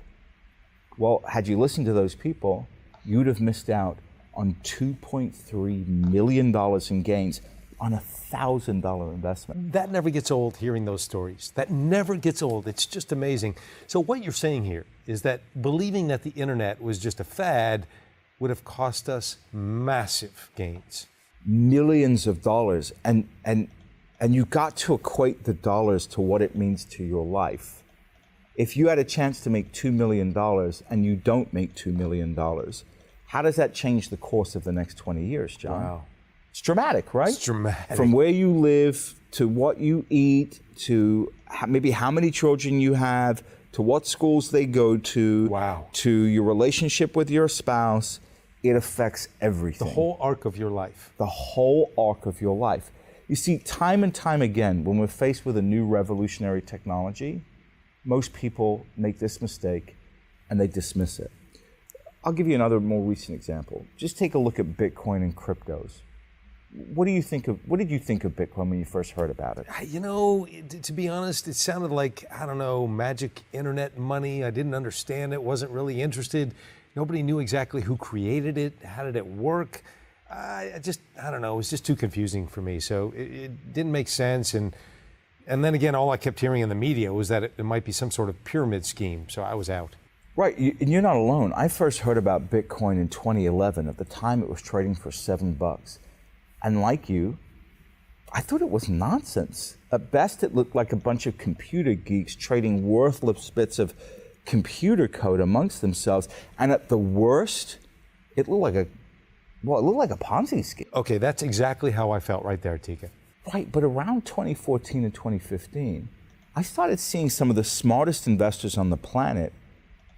Well, had you listened to those people, you'd have missed out on $2.3 million in gains on a $1,000 investment. That never gets old, hearing those stories. That never gets old. It's just amazing. So what you're saying here is that believing that the internet was just a fad would have cost us massive gains. Millions of dollars. And you've got to equate the dollars to what it means to your life. If you had a chance to make $2 million and you don't make $2 million, how does that change the course of the next 20 years, John? Wow. It's dramatic, right? It's dramatic. From where you live, to what you eat, to maybe how many children you have, to what schools they go to, wow, to your relationship with your spouse, it affects everything. The whole arc of your life. The whole arc of your life. You see, time and time again, when we're faced with a new revolutionary technology, most people make this mistake and they dismiss it. I'll give you another more recent example. Just take a look at Bitcoin and cryptos. What did you think of Bitcoin when you first heard about it? You know, to be honest, it sounded like, I don't know, magic internet money. I didn't understand it, wasn't really interested. Nobody knew exactly who created it, how did it work. I don't know, it was just too confusing for me. So it didn't make sense. And then again, all I kept hearing in the media was that it might be some sort of pyramid scheme. So I was out. Right, and you're not alone. I first heard about Bitcoin in 2011. At the time, it was trading for $7. And like you, I thought it was nonsense. At best, it looked like a bunch of computer geeks trading worthless bits of computer code amongst themselves. And at the worst, it looked like a Ponzi scheme. Okay, that's exactly how I felt right there, Tika. Right, but around 2014 and 2015, I started seeing some of the smartest investors on the planet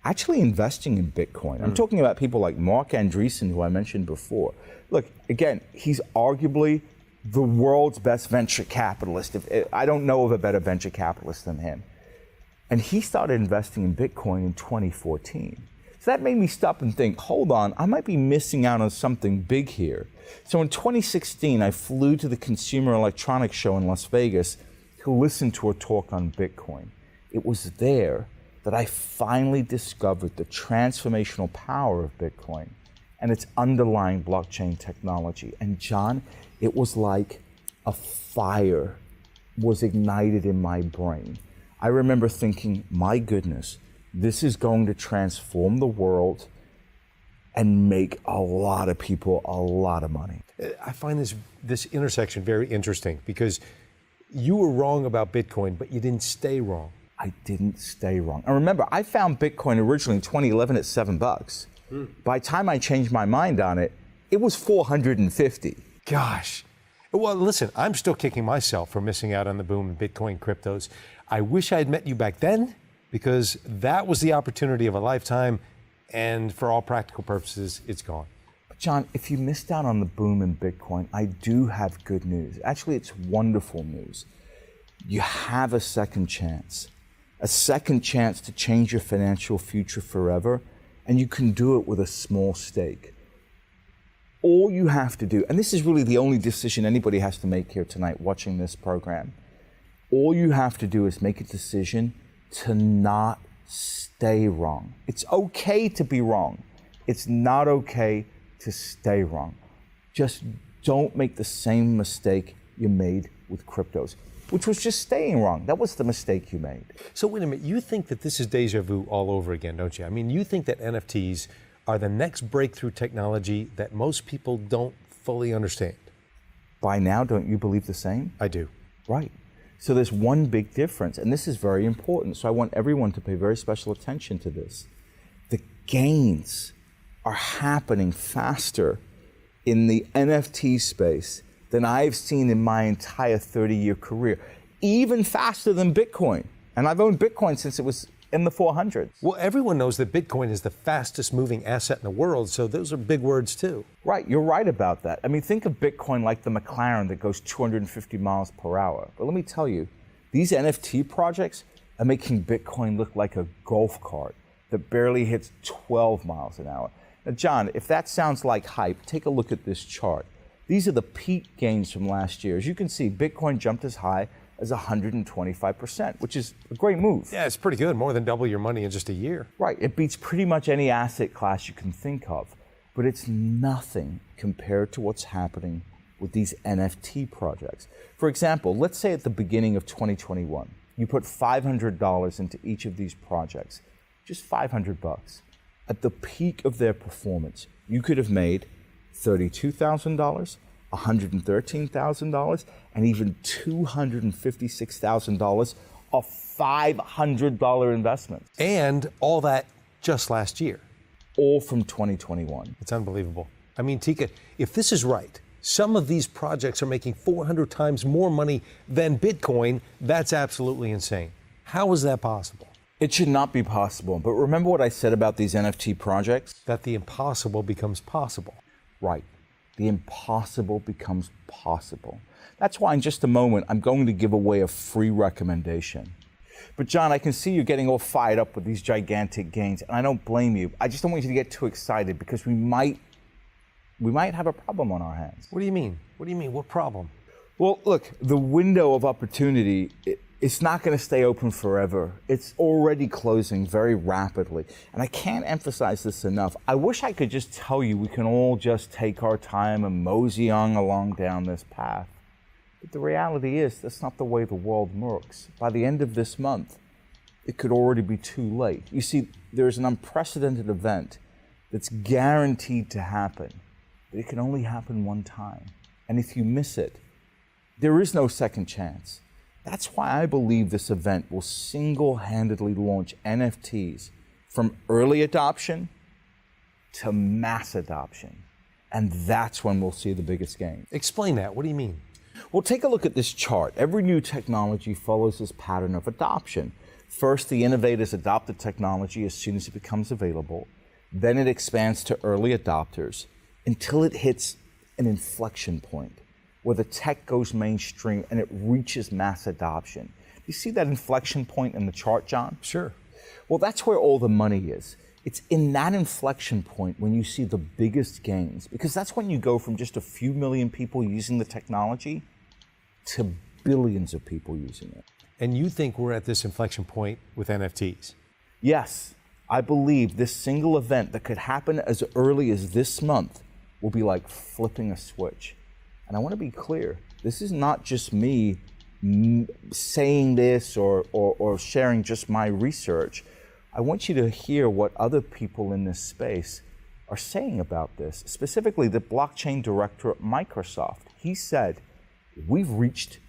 actually investing in Bitcoin. I'm talking about people like Mark Andreessen, who I mentioned before. Look, again, he's arguably the world's best venture capitalist. I don't know of a better venture capitalist than him. And he started investing in Bitcoin in 2014. So that made me stop and think, hold on, I might be missing out on something big here. So in 2016, I flew to the Consumer Electronics Show in Las Vegas to listen to a talk on Bitcoin. It was there that I finally discovered the transformational power of Bitcoin and its underlying blockchain technology. And John, it was like a fire was ignited in my brain. I remember thinking, my goodness, this is going to transform the world and make a lot of people a lot of money. I find this intersection very interesting because you were wrong about Bitcoin, but you didn't stay wrong. I didn't stay wrong. And remember, I found Bitcoin originally in 2011 at $7. By the time I changed my mind on it, it was 450. Gosh. Well, listen, I'm still kicking myself for missing out on the boom in Bitcoin cryptos. I wish I had met you back then because that was the opportunity of a lifetime. And for all practical purposes, it's gone. John, if you missed out on the boom in Bitcoin, I do have good news. Actually, it's wonderful news. You have a second chance to change your financial future forever, and you can do it with a small stake. All you have to do, and this is really the only decision anybody has to make here tonight watching this program, all you have to do is make a decision to not stay wrong. It's okay to be wrong. It's not okay to stay wrong. Just don't make the same mistake you made with cryptos, which was just staying wrong. That was the mistake you made. So wait a minute, you think that this is deja vu all over again, don't you? I mean, you think that NFTs are the next breakthrough technology that most people don't fully understand. By now, don't you believe the same? I do. Right. So there's one big difference, and this is very important. So I want everyone to pay very special attention to this. The gains are happening faster in the NFT space than I've seen in my entire 30-year career, even faster than Bitcoin. And I've owned Bitcoin since it was in the 400s. Well, everyone knows that Bitcoin is the fastest moving asset in the world, so those are big words too. Right, you're right about that. I mean, think of Bitcoin like the McLaren that goes 250 miles per hour. But let me tell you, these NFT projects are making Bitcoin look like a golf cart that barely hits 12 miles an hour. Now, John, if that sounds like hype, take a look at this chart. These are the peak gains from last year. As you can see, Bitcoin jumped as high as 125%, which is a great move. Yeah, it's pretty good, more than double your money in just a year. Right, it beats pretty much any asset class you can think of, but it's nothing compared to what's happening with these NFT projects. For example, let's say at the beginning of 2021, you put $500 into each of these projects, just $500. At the peak of their performance, you could have made $32,000, $113,000, and even $256,000 of $500 investments. And all that just last year. All from 2021. It's unbelievable. I mean, Tika, if this is right, some of these projects are making 400 times more money than Bitcoin. That's absolutely insane. How is that possible? It should not be possible. But remember what I said about these NFT projects? That the impossible becomes possible. Right. The impossible becomes possible. That's why in just a moment, I'm going to give away a free recommendation. But John, I can see you getting all fired up with these gigantic gains, and I don't blame you. I just don't want you to get too excited because we might have a problem on our hands. What do you mean? What do you mean? What problem? Well, look, the window of opportunity, it's not going to stay open forever. It's already closing very rapidly. And I can't emphasize this enough. I wish I could just tell you we can all just take our time and mosey on along down this path. But the reality is that's not the way the world works. By the end of this month, it could already be too late. You see, there's an unprecedented event that's guaranteed to happen, but it can only happen one time. And if you miss it, There is no second chance. That's why I believe this event will single-handedly launch NFTs from early adoption to mass adoption. And that's when we'll see the biggest gain. Explain that. What do you mean? Well, take a look at this chart. Every new technology follows this pattern of adoption. First, the innovators adopt the technology as soon as it becomes available. Then it expands to early adopters until it hits an inflection point where the tech goes mainstream and it reaches mass adoption. You see that inflection point in the chart, John? Sure. Well, that's where all the money is. It's in that inflection point when you see the biggest gains, because that's when you go from just a few million people using the technology to billions of people using it. And you think we're at this inflection point with NFTs? Yes, I believe this single event that could happen as early as this month will be like flipping a switch. And I want to be clear, this is not just me saying this or sharing just my research. I want you to hear what other people in this space are saying about this, specifically the blockchain director at Microsoft. He said, we've reached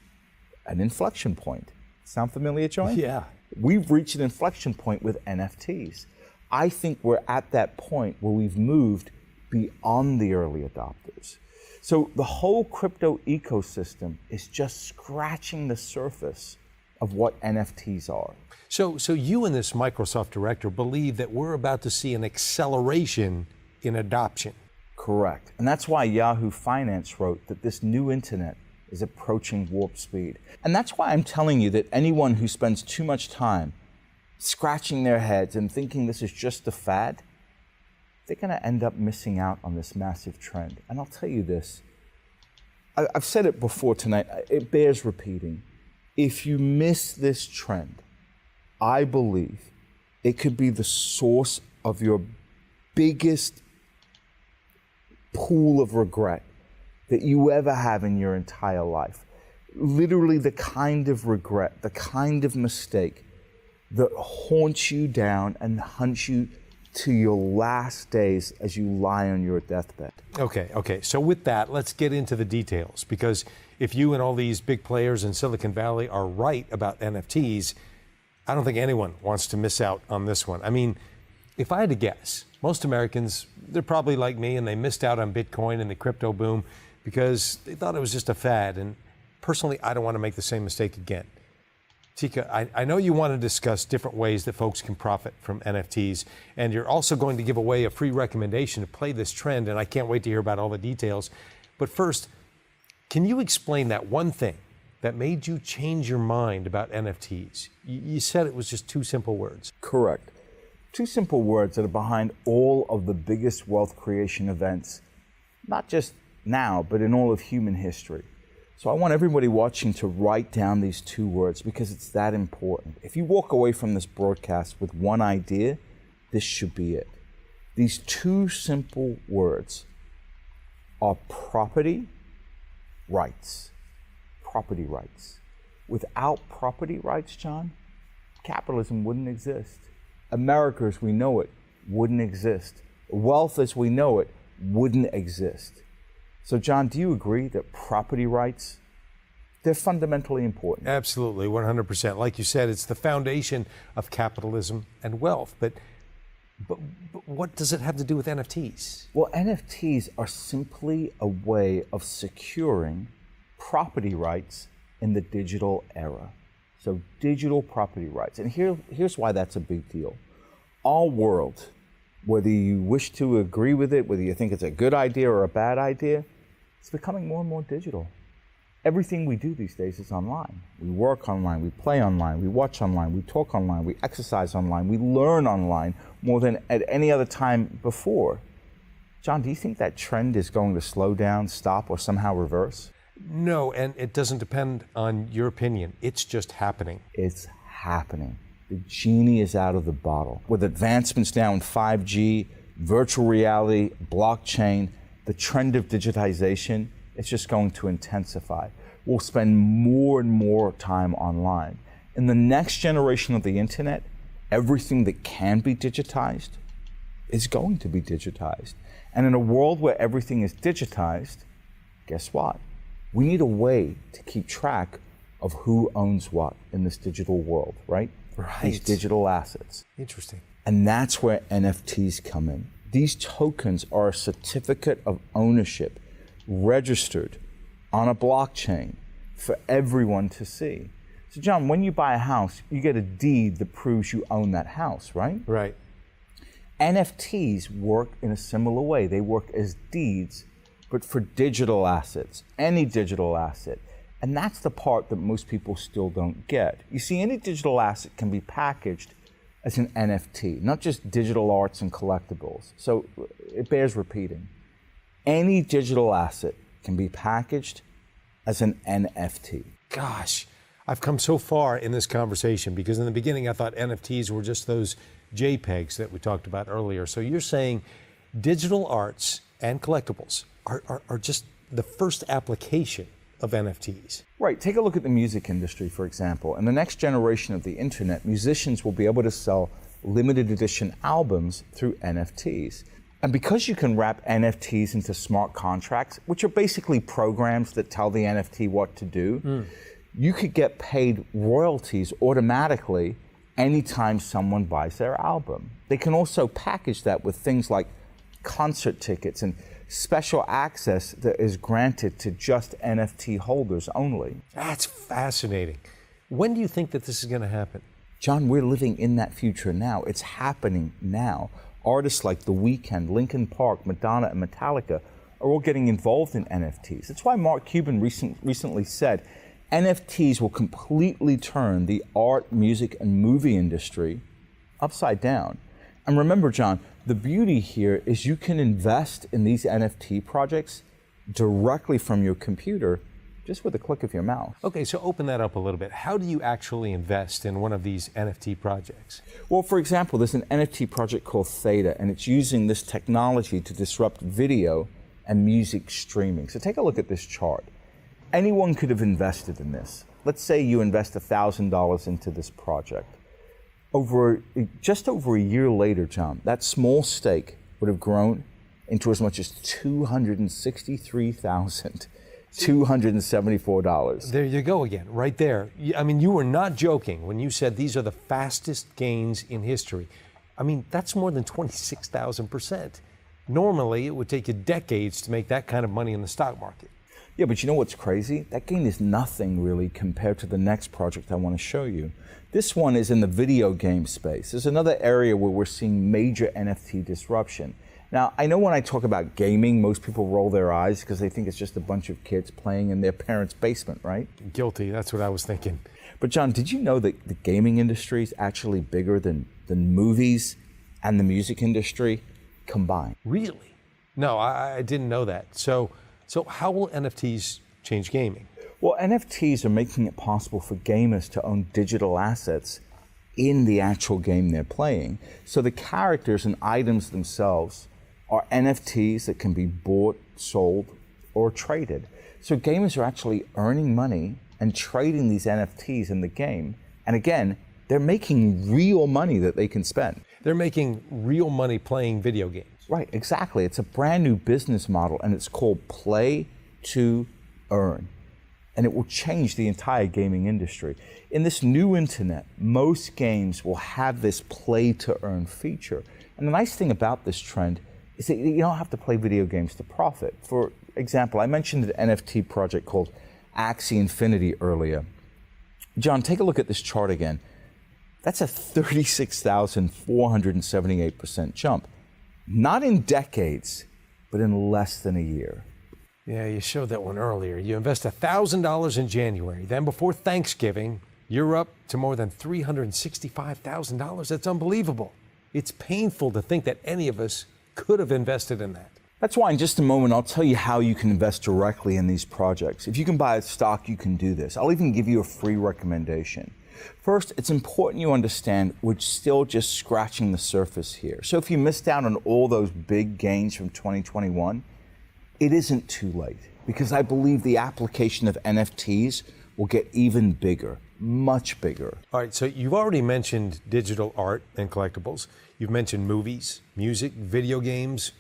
an inflection point. Sound familiar, John? Yeah. We've reached an inflection point with NFTs. I think we're at that point where we've moved beyond the early adopters. So the whole crypto ecosystem is just scratching the surface of what NFTs are. So you and this Microsoft director believe that we're about to see an acceleration in adoption. Correct. And that's why Yahoo Finance wrote that this new internet is approaching warp speed. And that's why I'm telling you that anyone who spends too much time scratching their heads and thinking this is just a fad, they're going to end up missing out on this massive trend. And I'll tell you this, I've said it before tonight, it bears repeating. If you miss this trend, I believe it could be the source of your biggest pool of regret that you ever have in your entire life. Literally the kind of regret, the kind of mistake that haunts you down and hunts you to your last days as you lie on your deathbed. Okay. So with that, let's get into the details, because if you and all these big players in Silicon Valley are right about NFTs, I don't think anyone wants to miss out on this one. I mean, if I had to guess, most Americans, they're probably like me and they missed out on Bitcoin and the crypto boom because they thought it was just a fad. And personally, I don't want to make the same mistake again. Tika, I know you want to discuss different ways that folks can profit from NFTs, and you're also going to give away a free recommendation to play this trend, and I can't wait to hear about all the details. But first, can you explain that one thing that made you change your mind about NFTs? You said it was just two simple words. Correct. Two simple words that are behind all of the biggest wealth creation events, not just now, but in all of human history. So I want everybody watching to write down these two words because it's that important. If you walk away from this broadcast with one idea, this should be it. These two simple words are property rights. Property rights. Without property rights, John, capitalism wouldn't exist. America as we know it wouldn't exist. Wealth as we know it wouldn't exist. So, John, do you agree that property rights, they're fundamentally important? Absolutely, 100%. Like you said, it's the foundation of capitalism and wealth. But what does it have to do with NFTs? Well, NFTs are simply a way of securing property rights in the digital era. So digital property rights. And here's why that's a big deal. Our world, whether you wish to agree with it, whether you think it's a good idea or a bad idea, it's becoming more and more digital. Everything we do these days is online. We work online, we play online, we watch online, we talk online, we exercise online, we learn online more than at any other time before. John, do you think that trend is going to slow down, stop, or somehow reverse? No, and it doesn't depend on your opinion. It's just happening. It's happening. The genie is out of the bottle. With advancements now in 5G, virtual reality, blockchain, the trend of digitization, it's just going to intensify. We'll spend more and more time online. In the next generation of the internet, everything that can be digitized is going to be digitized. And in a world where everything is digitized, guess what? We need a way to keep track of who owns what in this digital world, right? Right. These digital assets. Interesting. And that's where NFTs come in. These tokens are a certificate of ownership registered on a blockchain for everyone to see. So John, when you buy a house, you get a deed that proves you own that house, right? Right. NFTs work in a similar way. They work as deeds, but for digital assets, any digital asset. And that's the part that most people still don't get. You see, any digital asset can be packaged as an NFT, not just digital arts and collectibles. So it bears repeating. Any digital asset can be packaged as an NFT. Gosh, I've come so far in this conversation because in the beginning I thought NFTs were just those JPEGs that we talked about earlier. So you're saying digital arts and collectibles are just the first application of NFTs. Right, take a look at the music industry, for example. In the next generation of the internet, musicians will be able to sell limited edition albums through NFTs. And because you can wrap NFTs into smart contracts, which are basically programs that tell the NFT what to do, you could get paid royalties automatically anytime someone buys their album. They can also package that with things like concert tickets and special access that is granted to just NFT holders only. That's fascinating. When do you think that this is going to happen? John, we're living in that future now. It's happening now. Artists like The Weeknd, Linkin Park, Madonna, and Metallica are all getting involved in NFTs. That's why Mark Cuban recently said NFTs will completely turn the art, music, and movie industry upside down. And remember, John, the beauty here is you can invest in these NFT projects directly from your computer, just with a click of your mouse. Okay, so open that up a little bit. How do you actually invest in one of these NFT projects? Well, for example, there's an NFT project called Theta, and it's using this technology to disrupt video and music streaming. So take a look at this chart. Anyone could have invested in this. Let's say you invest $1,000 into this project. Just over a year later, John, that small stake would have grown into as much as $263,274. There you go again, right there. I mean, you were not joking when you said these are the fastest gains in history. I mean, that's more than 26,000%. Normally, it would take you decades to make that kind of money in the stock market. Yeah, but you know what's crazy? That gain is nothing really compared to the next project I want to show you. This one is in the video game space. There's another area where we're seeing major NFT disruption. Now, I know when I talk about gaming, most people roll their eyes because they think it's just a bunch of kids playing in their parents' basement, right? Guilty, that's what I was thinking. But John, did you know that the gaming industry is actually bigger than movies and the music industry combined? Really? No, I didn't know that. So how will NFTs change gaming? Well, NFTs are making it possible for gamers to own digital assets in the actual game they're playing. So the characters and items themselves are NFTs that can be bought, sold, or traded. So gamers are actually earning money and trading these NFTs in the game. And again, they're making real money that they can spend. They're making real money playing video games. Right, exactly. It's a brand new business model, and it's called Play to Earn. And it will change the entire gaming industry. In this new internet, most games will have this play to earn feature. And the nice thing about this trend is that you don't have to play video games to profit. For example, I mentioned an NFT project called Axie Infinity earlier. John, take a look at this chart again. That's a 36,478% jump. Not in decades, but in less than a year. Yeah, you showed that one earlier. You invest $1,000 in January. Then before Thanksgiving, you're up to more than $365,000. That's unbelievable. It's painful to think that any of us could have invested in that. That's why in just a moment, I'll tell you how you can invest directly in these projects. If you can buy a stock, you can do this. I'll even give you a free recommendation. First, it's important you understand we're still just scratching the surface here. So if you missed out on all those big gains from 2021, it isn't too late, because I believe the application of NFTs will get even bigger, much bigger. All right, so you've already mentioned digital art and collectibles. You've mentioned movies, music, video games.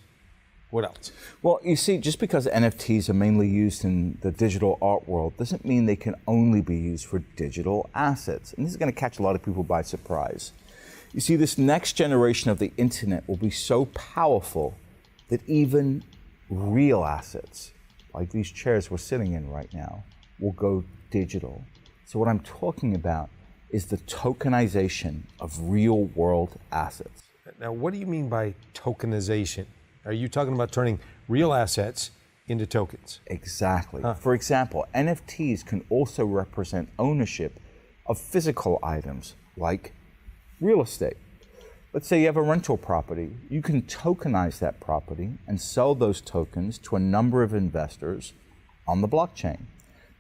What else? Well, you see, just because NFTs are mainly used in the digital art world doesn't mean they can only be used for digital assets. And this is going to catch a lot of people by surprise. You see, this next generation of the internet will be so powerful that even real assets, like these chairs we're sitting in right now, will go digital. So what I'm talking about is the tokenization of real world assets. Now, what do you mean by tokenization? Are you talking about turning real assets into tokens? Exactly. For example, NFTs can also represent ownership of physical items like real estate. Let's say you have a rental property. You can tokenize that property and sell those tokens to a number of investors on the blockchain.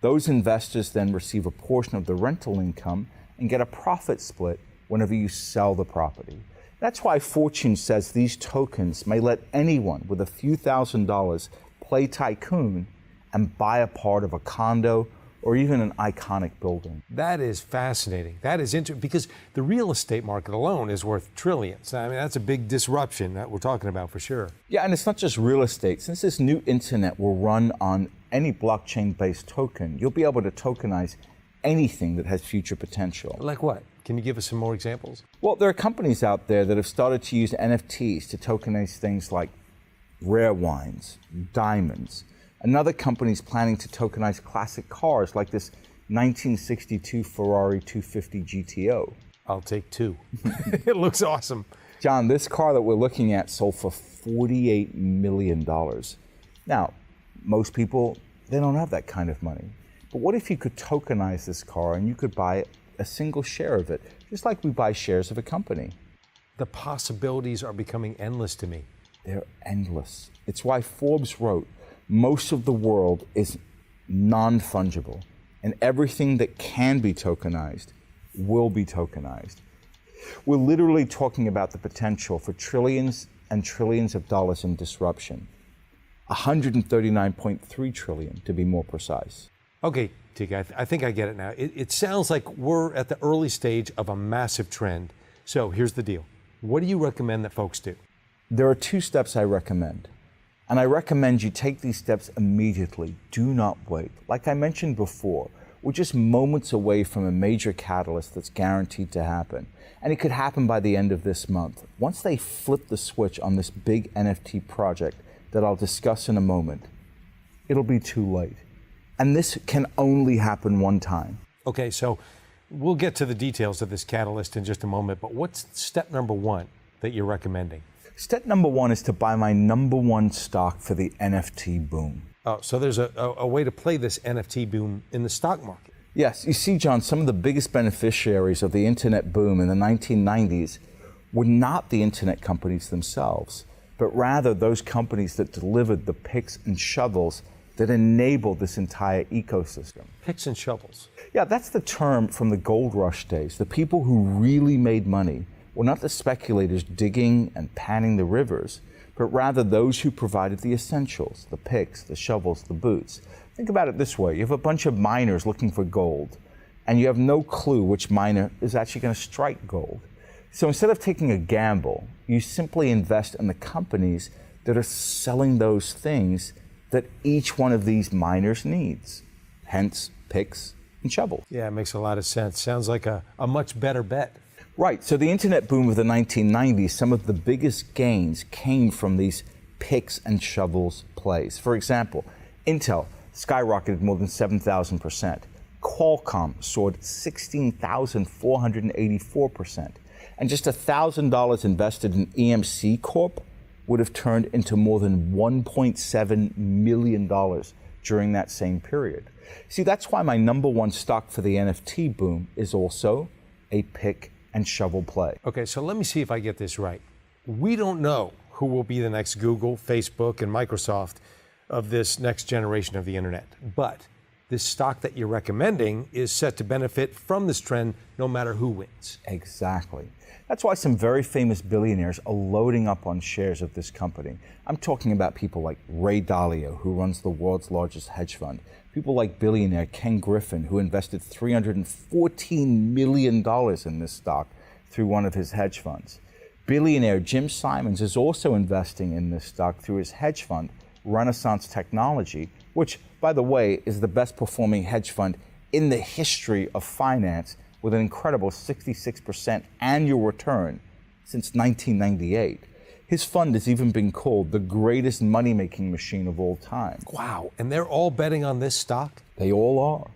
Those investors then receive a portion of the rental income and get a profit split whenever you sell the property. That's why Fortune says these tokens may let anyone with a few $1,000s play tycoon and buy a part of a condo or even an iconic building. That is fascinating. That is interesting because the real estate market alone is worth trillions. I mean, that's a big disruption that we're talking about for sure. Yeah, and it's not just real estate. Since this new internet will run on any blockchain-based token, you'll be able to tokenize anything that has future potential. Like what? Can you give us some more examples? Well, there are companies out there that have started to use NFTs to tokenize things like rare wines, diamonds. Another company is planning to tokenize classic cars like this 1962 Ferrari 250 GTO. I'll take two. It looks awesome. John, this car that we're looking at sold for $48 million. Now, most people, they don't have that kind of money. But what if you could tokenize this car and you could buy a single share of it, just like we buy shares of a company? The possibilities are becoming endless to me. They're endless. It's why Forbes wrote, most of the world is non-fungible, and everything that can be tokenized will be tokenized. We're literally talking about the potential for trillions and trillions of dollars in disruption. 139.3 trillion to be more precise. Okay, Tika, I think I get it now. It sounds like we're at the early stage of a massive trend. So here's the deal. What do you recommend that folks do? There are 2 steps I recommend. And I recommend you take these steps immediately. Do not wait. Like I mentioned before, we're just moments away from a major catalyst that's guaranteed to happen. And it could happen by the end of this month. Once they flip the switch on this big NFT project that I'll discuss in a moment, it'll be too late. And this can only happen one time. Okay, so we'll get to the details of this catalyst in just a moment, but what's step number 1 that you're recommending? Step number 1 is to buy my number 1 stock for the NFT boom. Oh, so there's a way to play this NFT boom in the stock market. Yes, you see, John, some of the biggest beneficiaries of the internet boom in the 1990s were not the internet companies themselves, but rather those companies that delivered the picks and shovels that enabled this entire ecosystem. Picks and shovels. Yeah, that's the term from the gold rush days. The people who really made money were not the speculators digging and panning the rivers, but rather those who provided the essentials, the picks, the shovels, the boots. Think about it this way. You have a bunch of miners looking for gold, and you have no clue which miner is actually going to strike gold. So instead of taking a gamble, you simply invest in the companies that are selling those things that each one of these miners needs, hence picks and shovels. Yeah, it makes a lot of sense. Sounds like a much better bet. Right, so the internet boom of the 1990s, some of the biggest gains came from these picks and shovels plays. For example, Intel skyrocketed more than 7,000%. Qualcomm soared 16,484%. And just $1,000 invested in EMC Corp would have turned into more than $1.7 million during that same period. See, that's why my number 1 stock for the NFT boom is also a pick and shovel play. Okay, so let me see if I get this right. We don't know who will be the next Google, Facebook, and Microsoft of this next generation of the internet. But this stock that you're recommending is set to benefit from this trend no matter who wins. Exactly. That's why some very famous billionaires are loading up on shares of this company. I'm talking about people like Ray Dalio, who runs the world's largest hedge fund. People like billionaire Ken Griffin, who invested $314 million in this stock through one of his hedge funds. Billionaire Jim Simons is also investing in this stock through his hedge fund, Renaissance Technology, which, by the way, is the best performing hedge fund in the history of finance with an incredible 66% annual return since 1998. His fund has even been called the greatest money-making machine of all time. Wow, and they're all betting on this stock? They all are.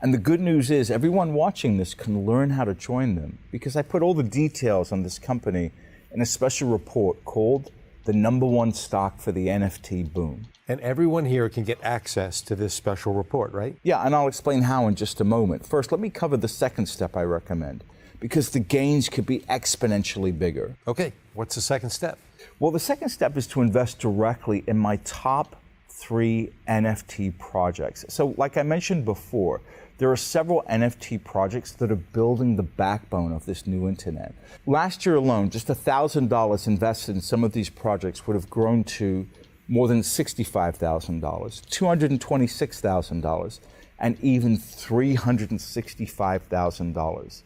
And the good news is everyone watching this can learn how to join them because I put all the details on this company in a special report called The #1 Stock for the NFT Boom. And everyone here can get access to this special report, right? Yeah, and I'll explain how in just a moment. First, let me cover the second step I recommend because the gains could be exponentially bigger. Okay, what's the second step? Well, the second step is to invest directly in my top 3 NFT projects. So, like I mentioned before, there are several NFT projects that are building the backbone of this new internet. Last year alone, just $1,000 invested in some of these projects would have grown to more than $65,000, $226,000, and even $365,000.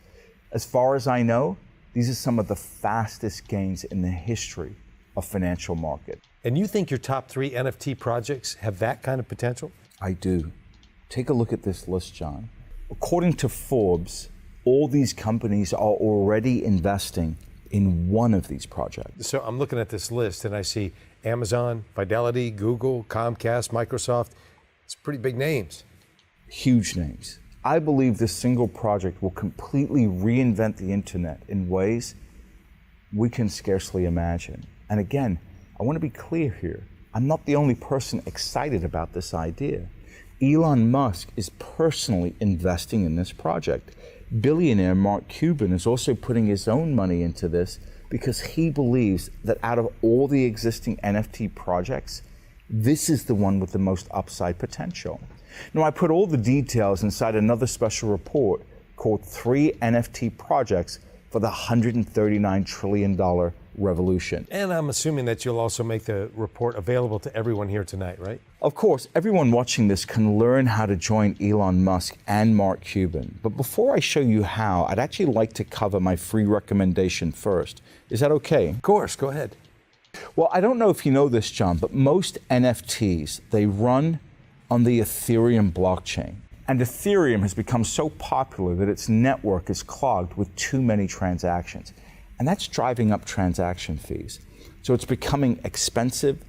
As far as I know, these are some of the fastest gains in the history of financial market. And you think your top 3 NFT projects have that kind of potential? I do. Take a look at this list, John. According to Forbes, all these companies are already investing in one of these projects. So I'm looking at this list and I see Amazon, Fidelity, Google, Comcast, Microsoft. It's pretty big names. Huge names. I believe this single project will completely reinvent the internet in ways we can scarcely imagine. And again, I want to be clear here. I'm not the only person excited about this idea. Elon Musk is personally investing in this project. Billionaire Mark Cuban is also putting his own money into this because he believes that out of all the existing NFT projects, this is the one with the most upside potential. Now, I put all the details inside another special report called 3 NFT Projects for the $139 trillion revolution. And I'm assuming that you'll also make the report available to everyone here tonight, right? Of course, everyone watching this can learn how to join Elon Musk and Mark Cuban. But before I show you how, I'd actually like to cover my free recommendation first. Is that okay? Of course, go ahead. Well, I don't know if you know this, John, but most NFTs, they run on the Ethereum blockchain. And Ethereum has become so popular that its network is clogged with too many transactions. And that's driving up transaction fees. So it's becoming expensive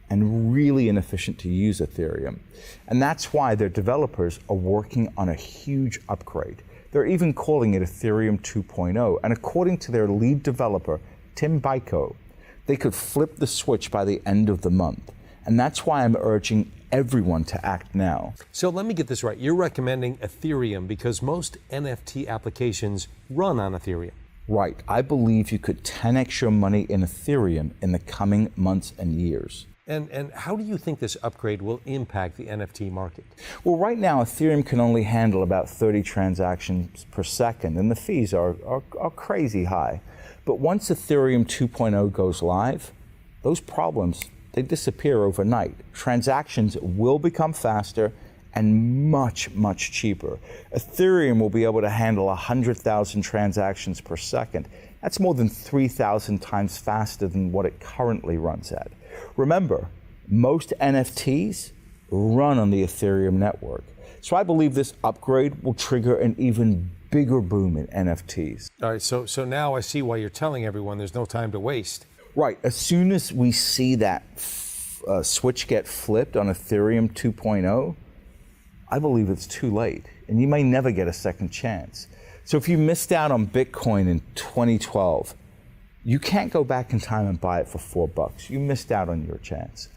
and really inefficient to use Ethereum. And that's why their developers are working on a huge upgrade. They're even calling it Ethereum 2.0. And according to their lead developer, Tim Byko, they could flip the switch by the end of the month. And that's why I'm urging everyone to act now. So let me get this right. You're recommending Ethereum because most NFT applications run on Ethereum. Right. I believe you could 10x your money in Ethereum in the coming months and years. And how do you think this upgrade will impact the NFT market? Well, right now, Ethereum can only handle about 30 transactions per second, and the fees are crazy high. But once Ethereum 2.0 goes live, those problems, they disappear overnight. Transactions will become faster and much, much cheaper. Ethereum will be able to handle 100,000 transactions per second. That's more than 3,000 times faster than what it currently runs at. Remember, most NFTs run on the Ethereum network. So I believe this upgrade will trigger an even bigger boom in NFTs. All right, so now I see why you're telling everyone there's no time to waste. Right, as soon as we see that switch get flipped on Ethereum 2.0, I believe it's too late, and you may never get a second chance. So if you missed out on Bitcoin in 2012, you can't go back in time and buy it for $4. You missed out on your chance.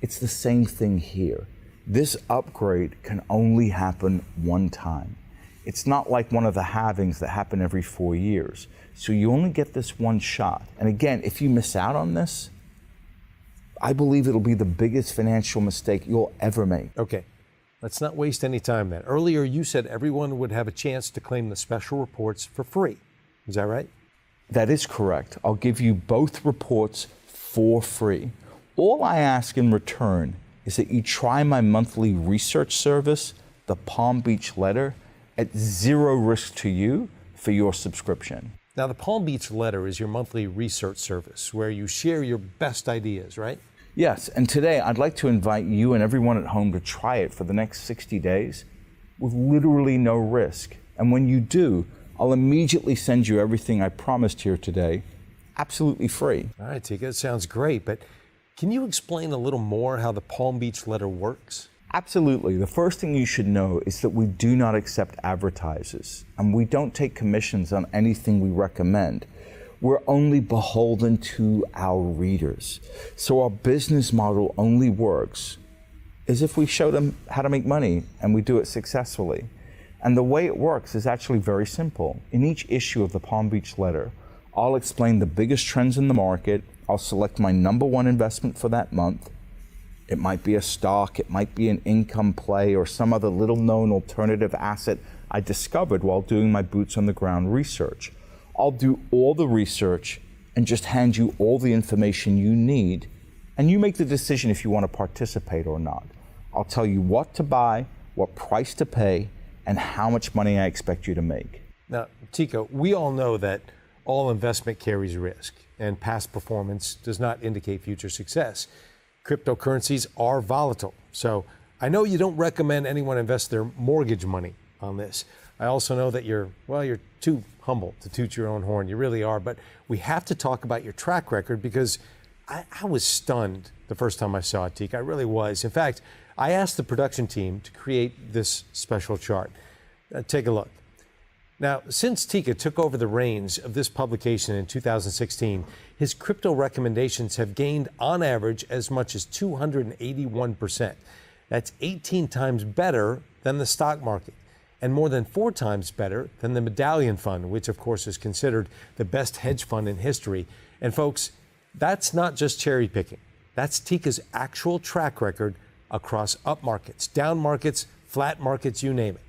It's the same thing here. This upgrade can only happen one time. It's not like one of the halvings that happen every 4 years. So you only get this one shot. And again, if you miss out on this, I believe it'll be the biggest financial mistake you'll ever make. Okay, let's not waste any time then. Earlier you said everyone would have a chance to claim the special reports for free. Is that right? That is correct. I'll give you both reports for free. All I ask in return is that you try my monthly research service, the Palm Beach Letter, at zero risk to you for your subscription. Now, the Palm Beach Letter is your monthly research service where you share your best ideas, right? Yes, and today I'd like to invite you and everyone at home to try it for the next 60 days with literally no risk. And when you do, I'll immediately send you everything I promised here today, absolutely free. All right, Tika, it sounds great, but can you explain a little more how the Palm Beach Letter works? Absolutely. The first thing you should know is that we do not accept advertisers, and we don't take commissions on anything we recommend. We're only beholden to our readers. So our business model only works as if we show them how to make money, and we do it successfully. And the way it works is actually very simple. In each issue of the Palm Beach Letter, I'll explain the biggest trends in the market. I'll select my #1 investment for that month. It might be a stock, it might be an income play, or some other little-known alternative asset I discovered while doing my boots-on-the-ground research. I'll do all the research and just hand you all the information you need, and you make the decision if you want to participate or not. I'll tell you what to buy, what price to pay, and how much money I expect you to make. Now, Tika, we all know that all investment carries risk, and past performance does not indicate future success. Cryptocurrencies are volatile, so I know you don't recommend anyone invest their mortgage money on this. I also know that you're too humble to toot your own horn. You really are, but we have to talk about your track record because I was stunned the first time I saw it, Tika. I really was. In fact, I asked the production team to create this special chart. Take a look. Now, since Tika took over the reins of this publication in 2016, his crypto recommendations have gained, on average, as much as 281%. That's 18 times better than the stock market, and more than 4 times better than the Medallion Fund, which, of course, is considered the best hedge fund in history. And folks, that's not just cherry picking. That's Tika's actual track record across up markets, down markets, flat markets, you name it.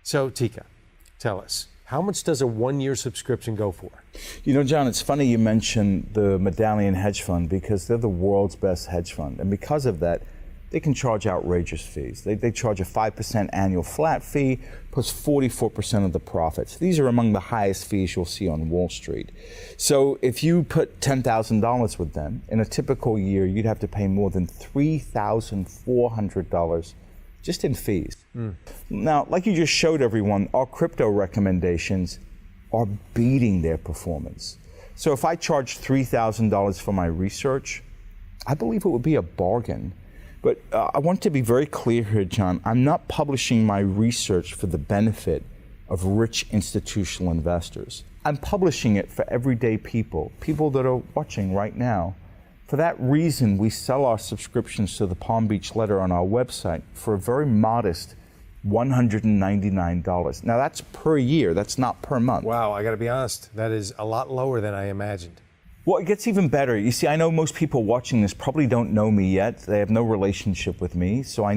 So, Tika, tell us, how much does a 1-year subscription go for? You know, John, it's funny you mention the Medallion Hedge Fund because they're the world's best hedge fund. And because of that, they can charge outrageous fees. They charge a 5% annual flat fee plus 44% of the profits. These are among the highest fees you'll see on Wall Street. So if you put $10,000 with them, in a typical year, you'd have to pay more than $3,400 just in fees. Now, like you just showed everyone, our crypto recommendations are beating their performance. So if I charged $3,000 for my research, I believe it would be a bargain. But I want to be very clear here, John. I'm not publishing my research for the benefit of rich institutional investors. I'm publishing it for everyday people, people that are watching right now. For that reason, we sell our subscriptions to the Palm Beach Letter on our website for a very modest $199. Now that's per year, that's not per month. Wow, I gotta be honest, that is a lot lower than I imagined. Well, it gets even better. You see, I know most people watching this probably don't know me yet. They have no relationship with me, so I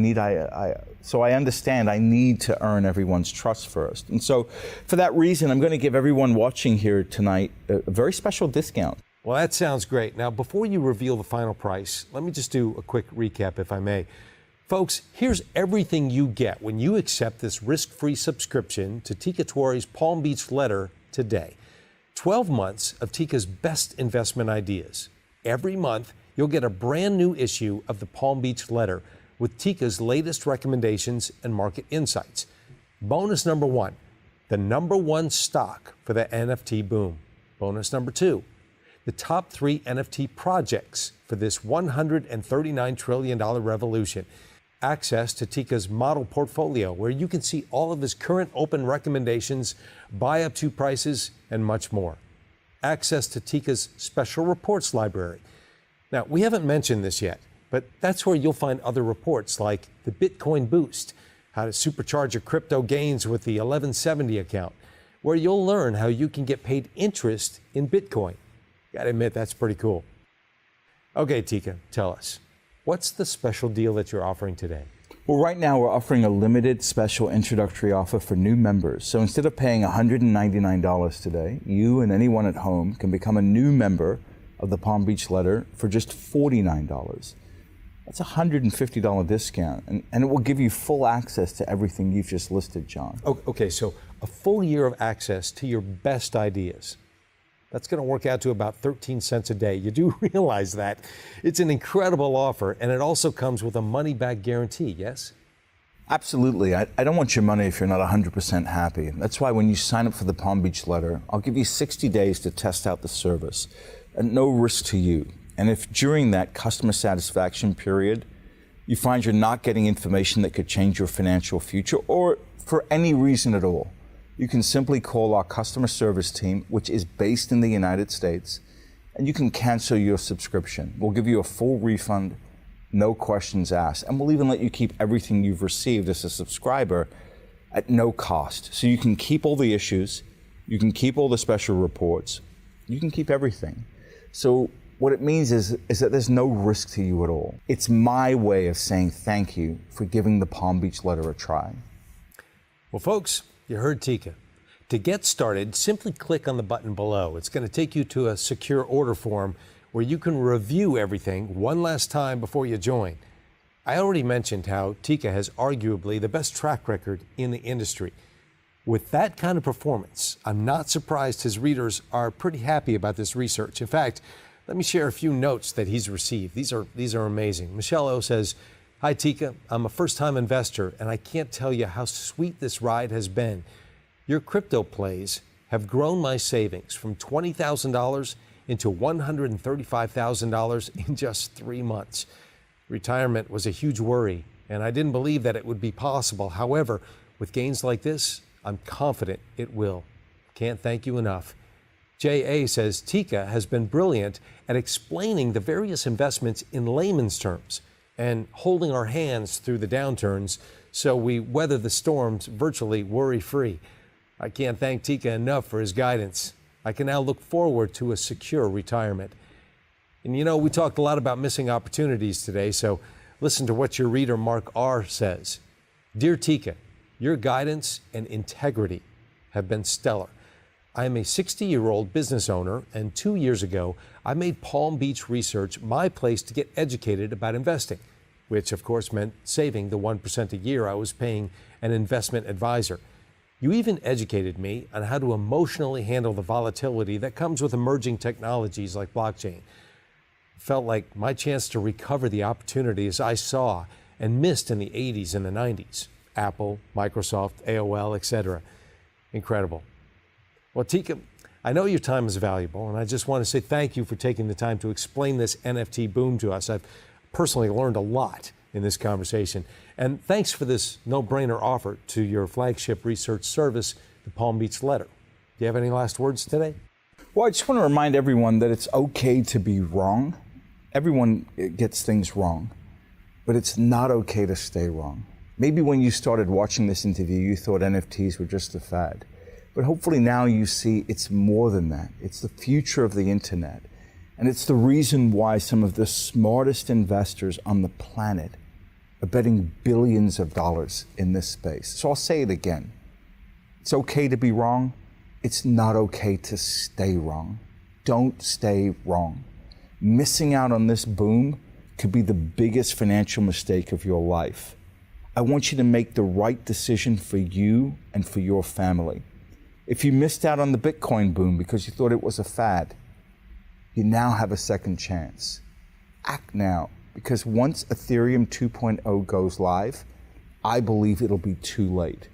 understand I need to earn everyone's trust first. And so for that reason, I'm going to give everyone watching here tonight a very special discount. Well, that sounds great. Now, before you reveal the final price, let me just do a quick recap, if I may. Folks, here's everything you get when you accept this risk-free subscription to Tika Tawari's Palm Beach Letter today. 12 months of Tika's best investment ideas. Every month, you'll get a brand new issue of the Palm Beach Letter with Tika's latest recommendations and market insights. Bonus number 1, the #1 stock for the NFT boom. Bonus number 2, the top 3 NFT projects for this $139 trillion revolution. Access to Tika's model portfolio, where you can see all of his current open recommendations, buy up to prices, and much more. Access to Tika's special reports library. Now, we haven't mentioned this yet, but that's where you'll find other reports like the Bitcoin Boost, how to supercharge your crypto gains with the 1170 account, where you'll learn how you can get paid interest in Bitcoin. Gotta admit, that's pretty cool. Okay, Tika, tell us. What's the special deal that you're offering today? Well, right now we're offering a limited special introductory offer for new members. So instead of paying $199 today, you and anyone at home can become a new member of the Palm Beach Letter for just $49. That's a $150 discount, and it will give you full access to everything you've just listed, John. Okay, so a full year of access to your best ideas. That's going to work out to about 13 cents a day. You do realize that. It's an incredible offer, and it also comes with a money-back guarantee, yes? Absolutely. I don't want your money if you're not 100% happy. That's why when you sign up for the Palm Beach letter, I'll give you 60 days to test out the service at no risk to you. And if during that customer satisfaction period, you find you're not getting information that could change your financial future or for any reason at all, you can simply call our customer service team, which is based in the United States, and you can cancel your subscription. We'll give you a full refund, no questions asked, and we'll even let you keep everything you've received as a subscriber at no cost. So you can keep all the issues, you can keep all the special reports, you can keep everything. So what it means is that there's no risk to you at all. It's my way of saying thank you for giving the Palm Beach letter a try. Well, folks, you heard Tika. To get started, simply click on the button below. It's going to take you to a secure order form where you can review everything one last time before you join. I already mentioned how Tika has arguably the best track record in the industry. With that kind of performance, I'm not surprised his readers are pretty happy about this research. In fact, let me share a few notes that he's received. These are amazing. Michelle O says, "Hi Tika, I'm a first-time investor and I can't tell you how sweet this ride has been. Your crypto plays have grown my savings from $20,000 into $135,000 in just 3 months. Retirement was a huge worry and I didn't believe that it would be possible. However, with gains like this, I'm confident it will. Can't thank you enough." J.A. says Tika has been brilliant at explaining the various investments in layman's terms and holding our hands through the downturns so we weather the storms virtually worry-free. I can't thank Tika enough for his guidance. I can now look forward to a secure retirement. And you know, we talked a lot about missing opportunities today, so listen to what your reader Mark R. says. "Dear Tika, your guidance and integrity have been stellar. I am a 60-year-old business owner, and 2 years ago, I made Palm Beach Research my place to get educated about investing, which of course meant saving the 1% a year I was paying an investment advisor. You even educated me on how to emotionally handle the volatility that comes with emerging technologies like blockchain. Felt like my chance to recover the opportunities I saw and missed in the 80s and the 90s. Apple, Microsoft, AOL, etc. Incredible. Well, Tika, I know your time is valuable, and I just want to say thank you for taking the time to explain this NFT boom to us. I've personally learned a lot in this conversation. And thanks for this no-brainer offer to your flagship research service, the Palm Beach Letter. Do you have any last words today? Well, I just want to remind everyone that it's okay to be wrong. Everyone gets things wrong, but it's not okay to stay wrong. Maybe when you started watching this interview, you thought NFTs were just a fad. But hopefully now you see it's more than that. It's the future of the internet. And it's the reason why some of the smartest investors on the planet are betting billions of dollars in this space. So I'll say it again. It's okay to be wrong. It's not okay to stay wrong. Don't stay wrong. Missing out on this boom could be the biggest financial mistake of your life. I want you to make the right decision for you and for your family. If you missed out on the Bitcoin boom because you thought it was a fad, you now have a second chance. Act now, because once Ethereum 2.0 goes live, I believe it'll be too late.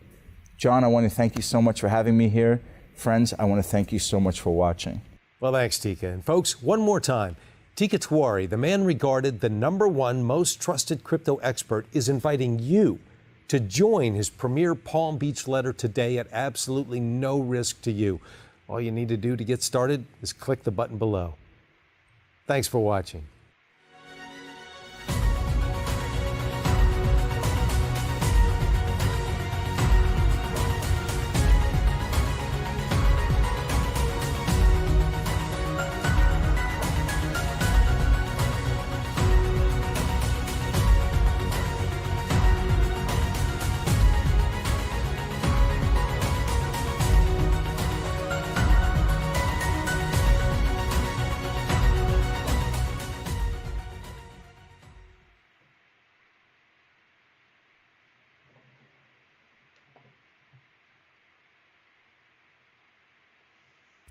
John, I want to thank you so much for having me here. Friends, I want to thank you so much for watching. Well, thanks, Tika. And folks, one more time, Tika Tiwari, the man regarded the #1 most trusted crypto expert, is inviting you to join his premier Palm Beach Letter today at absolutely no risk to you. All you need to do to get started is click the button below. Thanks for watching.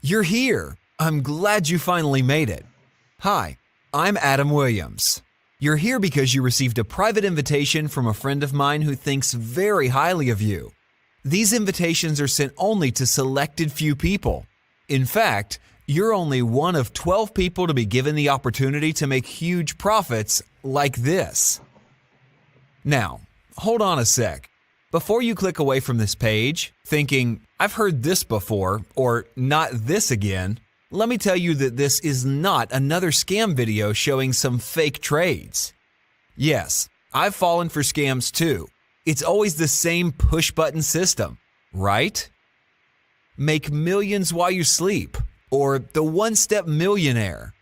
You're here. I'm glad you finally made it. Hi, I'm Adam Williams. You're here because you received a private invitation from a friend of mine who thinks very highly of you. These invitations are sent only to selected few people. In fact, you're only one of 12 people to be given the opportunity to make huge profits like this. Now, hold on a sec. Before you click away from this page, thinking, I've heard this before, or not this again, let me tell you that this is not another scam video showing some fake trades. Yes, I've fallen for scams too. It's always the same push-button system, right? Make millions while you sleep, or the one-step millionaire.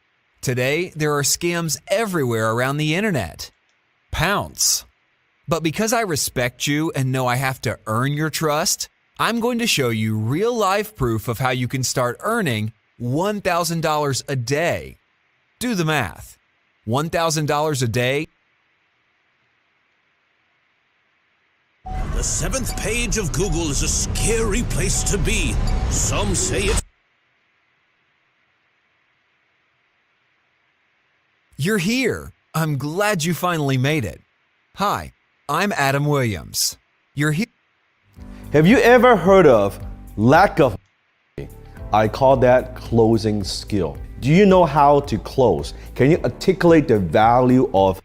Today, there are scams everywhere around the internet. Pounce. But because I respect you and know I have to earn your trust, I'm going to show you real-life proof of how you can start earning $1,000 a day. Do the math. $1,000 a day. The 7th page of Google is a scary place to be. Some say it's... You're here. I'm glad you finally made it. Hi, I'm Adam Williams. You're here. Have you ever heard of lack of money? I call that closing skill. Do you know how to close? Can you articulate the value of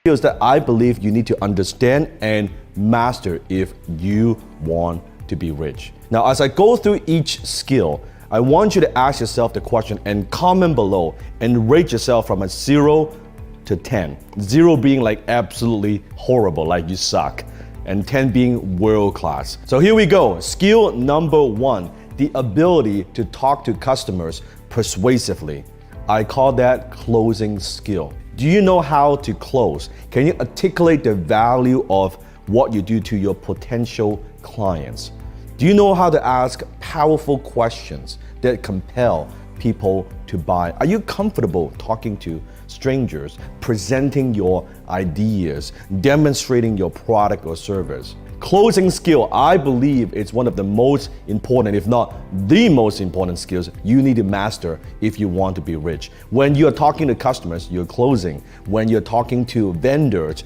skills that I believe you need to understand and master if you want to be rich? Now, as I go through each skill, I want you to ask yourself the question and comment below and rate yourself from a 0 to 10. 0 being like absolutely horrible, like you suck, and 10 being world class. So here we go. Skill number 1, the ability to talk to customers persuasively. I call that closing skill. Do you know how to close? Can you articulate the value of what you do to your potential clients? Do you know how to ask powerful questions that compel people to buy? Are you comfortable talking to strangers, presenting your ideas, demonstrating your product or service? Closing skill, I believe, is one of the most important, if not the most important skills you need to master if you want to be rich. When you're talking to customers, you're closing. When you're talking to vendors,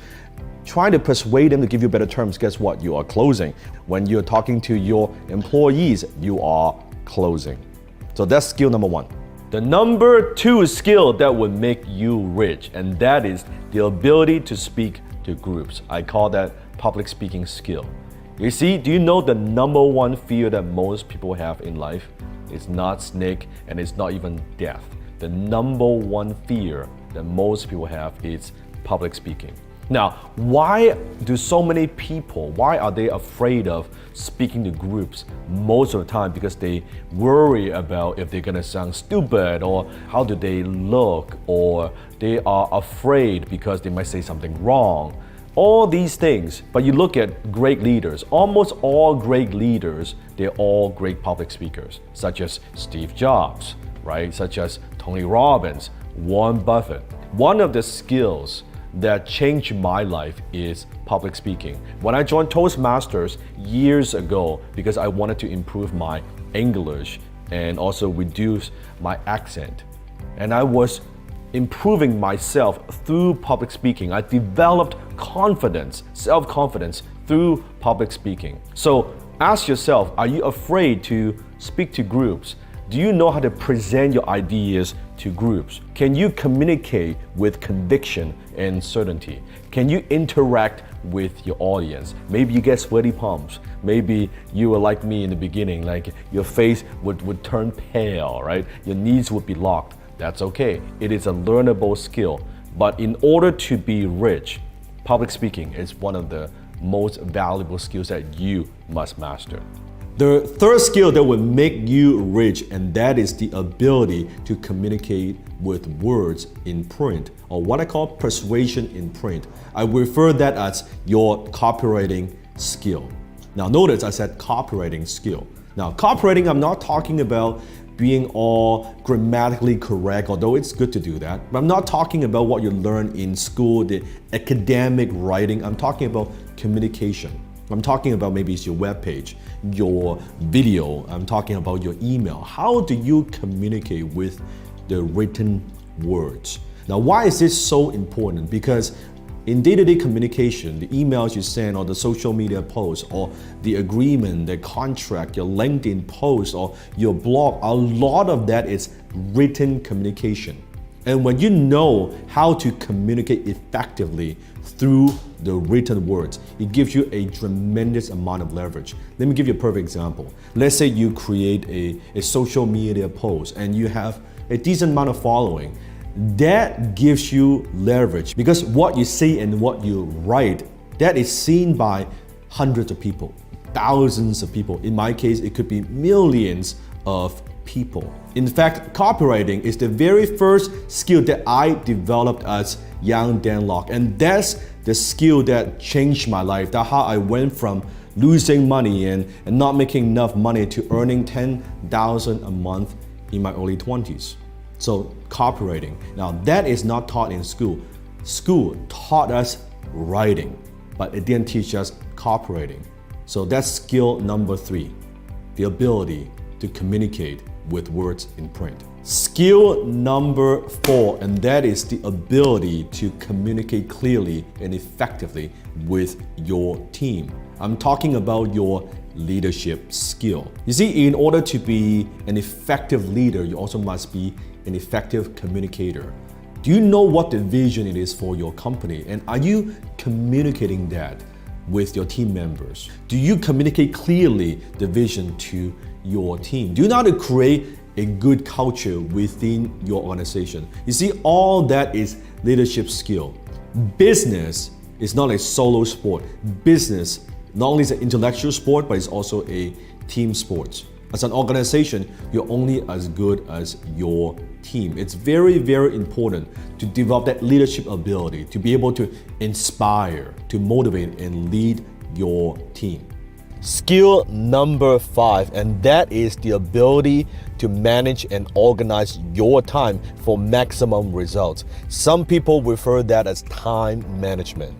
trying to persuade them to give you better terms, guess what? You are closing. When you're talking to your employees, you are closing. So that's skill number 1. The number 2 skill that would make you rich, and that is the ability to speak to groups. I call that public speaking skill. You see, do you know the number 1 fear that most people have in life? It's not snake and it's not even death. The number 1 fear that most people have is public speaking. Now, why do so many people, why are they afraid of speaking to groups most of the time? Because they worry about if they're gonna sound stupid, or how do they look, or they are afraid because they might say something wrong. All these things, but you look at great leaders, almost all great leaders, they're all great public speakers, such as Steve Jobs, right? Such as Tony Robbins, Warren Buffett. One of the skills that changed my life is public speaking. When I joined Toastmasters years ago, because I wanted to improve my English and also reduce my accent, and I was improving myself through public speaking. I developed confidence, self-confidence through public speaking. So ask yourself, are you afraid to speak to groups? Do you know how to present your ideas to groups? Can you communicate with conviction and certainty? Can you interact with your audience? Maybe you get sweaty palms. Maybe you were like me in the beginning, like your face would turn pale, right? Your knees would be locked. That's okay. It is a learnable skill. But in order to be rich, public speaking is one of the most valuable skills that you must master. The third skill that will make you rich, and that is the ability to communicate with words in print, or what I call persuasion in print. I refer that as your copywriting skill. Now notice I said copywriting skill. Now copywriting, I'm not talking about being all grammatically correct, although it's good to do that. But I'm not talking about what you learn in school, the academic writing. I'm talking about communication. I'm talking about maybe it's your web page, your video, I'm talking about your email. How do you communicate with the written words? Now, why is this so important? Because in day-to-day communication, the emails you send or the social media posts or the agreement, the contract, your LinkedIn post or your blog, a lot of that is written communication. And when you know how to communicate effectively through the written words, it gives you a tremendous amount of leverage. Let me give you a perfect example. Let's say you create a social media post and you have a decent amount of following. That gives you leverage because what you say and what you write, that is seen by hundreds of people, thousands of people. In my case, it could be millions of people. In fact, copywriting is the very first skill that I developed as young Dan Lok, and that's the skill that changed my life. That's how I went from losing money and not making enough money to earning $10,000 a month in my early 20s. So copywriting. Now that is not taught in school. School taught us writing, but it didn't teach us copywriting. So that's skill number 3, the ability to communicate with words in print. Skill number 4, and that is the ability to communicate clearly and effectively with your team. I'm talking about your leadership skill. You see, in order to be an effective leader, you also must be an effective communicator. Do you know what the vision it is for your company? And are you communicating that with your team members? Do you communicate clearly the vision to your team? Do you know how to create a good culture within your organization? You see, all that is leadership skill. Business is not a solo sport. Business not only is an intellectual sport, but it's also a team sport. As an organization, you're only as good as your team. It's very, very important to develop that leadership ability, to be able to inspire, to motivate and lead your team. Skill number 5, and that is the ability to manage and organize your time for maximum results. Some people refer that as time management.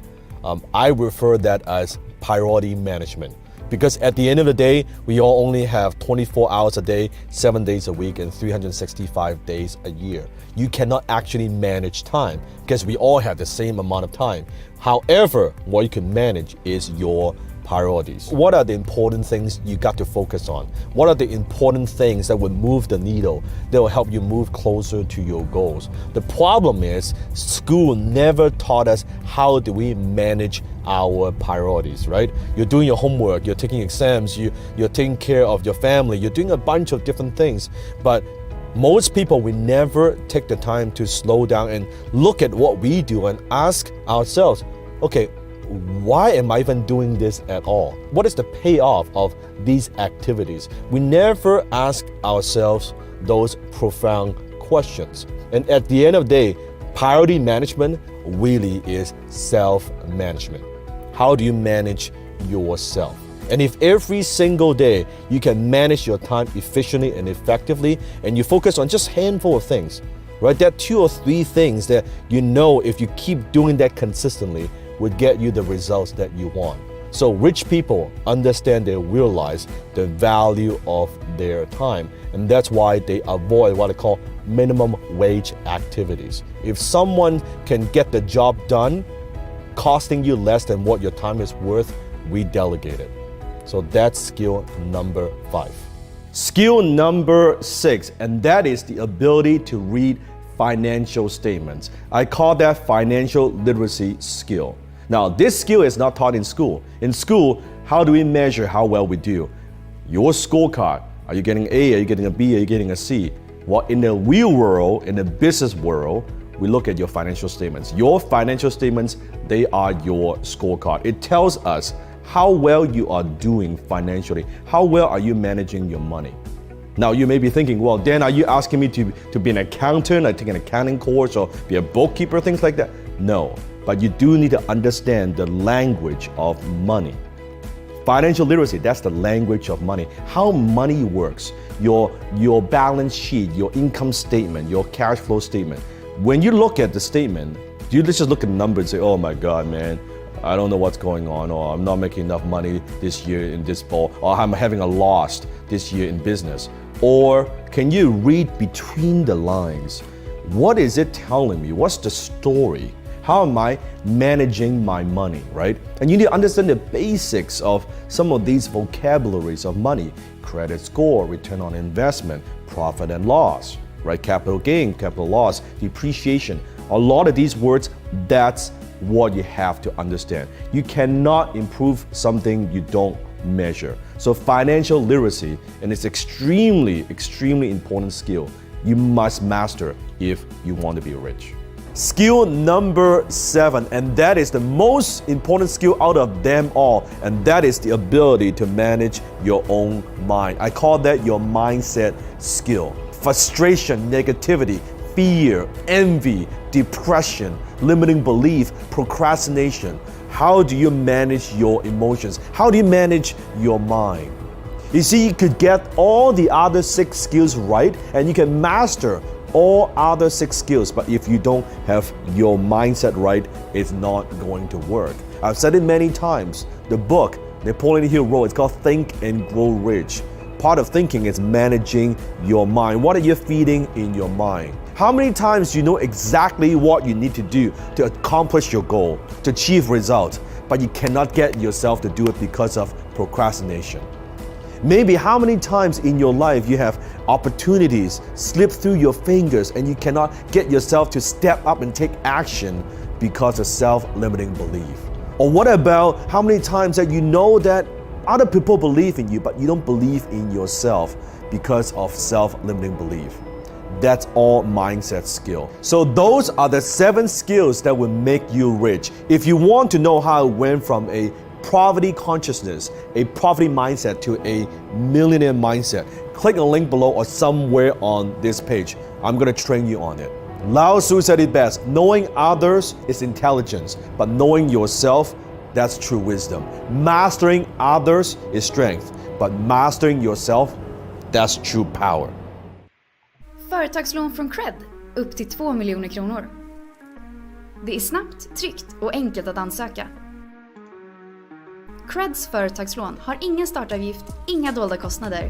I refer that as priority management. Because at the end of the day, we all only have 24 hours a day, 7 days a week, and 365 days a year. You cannot actually manage time because we all have the same amount of time. However, what you can manage is your priorities. What are the important things you got to focus on? What are the important things that would move the needle, that will help you move closer to your goals? The problem is school never taught us how do we manage our priorities, right? You're doing your homework, you're taking exams, you're taking care of your family, you're doing a bunch of different things, but most people, we never take the time to slow down and look at what we do and ask ourselves, okay, why am I even doing this at all? What is the payoff of these activities? We never ask ourselves those profound questions. And at the end of the day, priority management really is self-management. How do you manage yourself? And if every single day you can manage your time efficiently and effectively, and you focus on just a handful of things, right? There are 2 or 3 things that you know if you keep doing that consistently would get you the results that you want. So rich people understand, they realize the value of their time, and that's why they avoid what I call minimum wage activities. If someone can get the job done costing you less than what your time is worth, we delegate it. So that's skill number 5. Skill number 6, and that is the ability to read financial statements. I call that financial literacy skill. Now, this skill is not taught in school. In school, how do we measure how well we do? Your scorecard. Are you getting A? Are you getting a B? Are you getting a C? Well, in the real world, in the business world, we look at your financial statements. Your financial statements, they are your scorecard. It tells us how well you are doing financially. How well are you managing your money? Now, you may be thinking, well, Dan, are you asking me to be an accountant, like take an accounting course or be a bookkeeper, things like that? No, but you do need to understand the language of money. Financial literacy, that's the language of money. How money works, your balance sheet, your income statement, your cash flow statement. When you look at the statement, you just look at the number and say, oh my God, man, I don't know what's going on, or I'm not making enough money this year in this ball, or I'm having a loss this year in business? Or can you read between the lines? What is it telling me? What's the story? How am I managing my money, right? And you need to understand the basics of some of these vocabularies of money. Credit score, return on investment, profit and loss, right? Capital gain, capital loss, depreciation. A lot of these words, that's what you have to understand. You cannot improve something you don't measure. So financial literacy, and it's extremely important skill you must master if you want to be rich. Skill number 7, and that is the most important skill out of them all, and that is the ability to manage your own mind. I call that your mindset skill. Frustration, negativity, fear, envy, depression, limiting belief, procrastination. How do you manage your emotions? How do you manage your mind? You see, you could get all the other 6 skills right, and you can master all other 6 skills, but if you don't have your mindset right, it's not going to work. I've said it many times. The book Napoleon Hill wrote, it's called Think and Grow Rich. Part of thinking is managing your mind. What are you feeding in your mind? How many times you know exactly what you need to do to accomplish your goal, to achieve results, but you cannot get yourself to do it because of procrastination? Maybe how many times in your life you have opportunities slip through your fingers and you cannot get yourself to step up and take action because of self-limiting belief? Or what about how many times that you know that other people believe in you, but you don't believe in yourself because of self-limiting belief? That's all mindset skill. So those are the 7 skills that will make you rich. If you want to know how it went from a poverty consciousness, a poverty mindset to a millionaire mindset, click a link below or somewhere on this page. I'm going to train you on it. Lao Tzu said it best, knowing others is intelligence, but knowing yourself, that's true wisdom. Mastering others is strength, but mastering yourself, that's true power. Företagslån från Cred, upp till 2 miljoner kronor. Det är snabbt, tryggt och enkelt att ansöka. Creds företagslån har ingen startavgift, inga dolda kostnader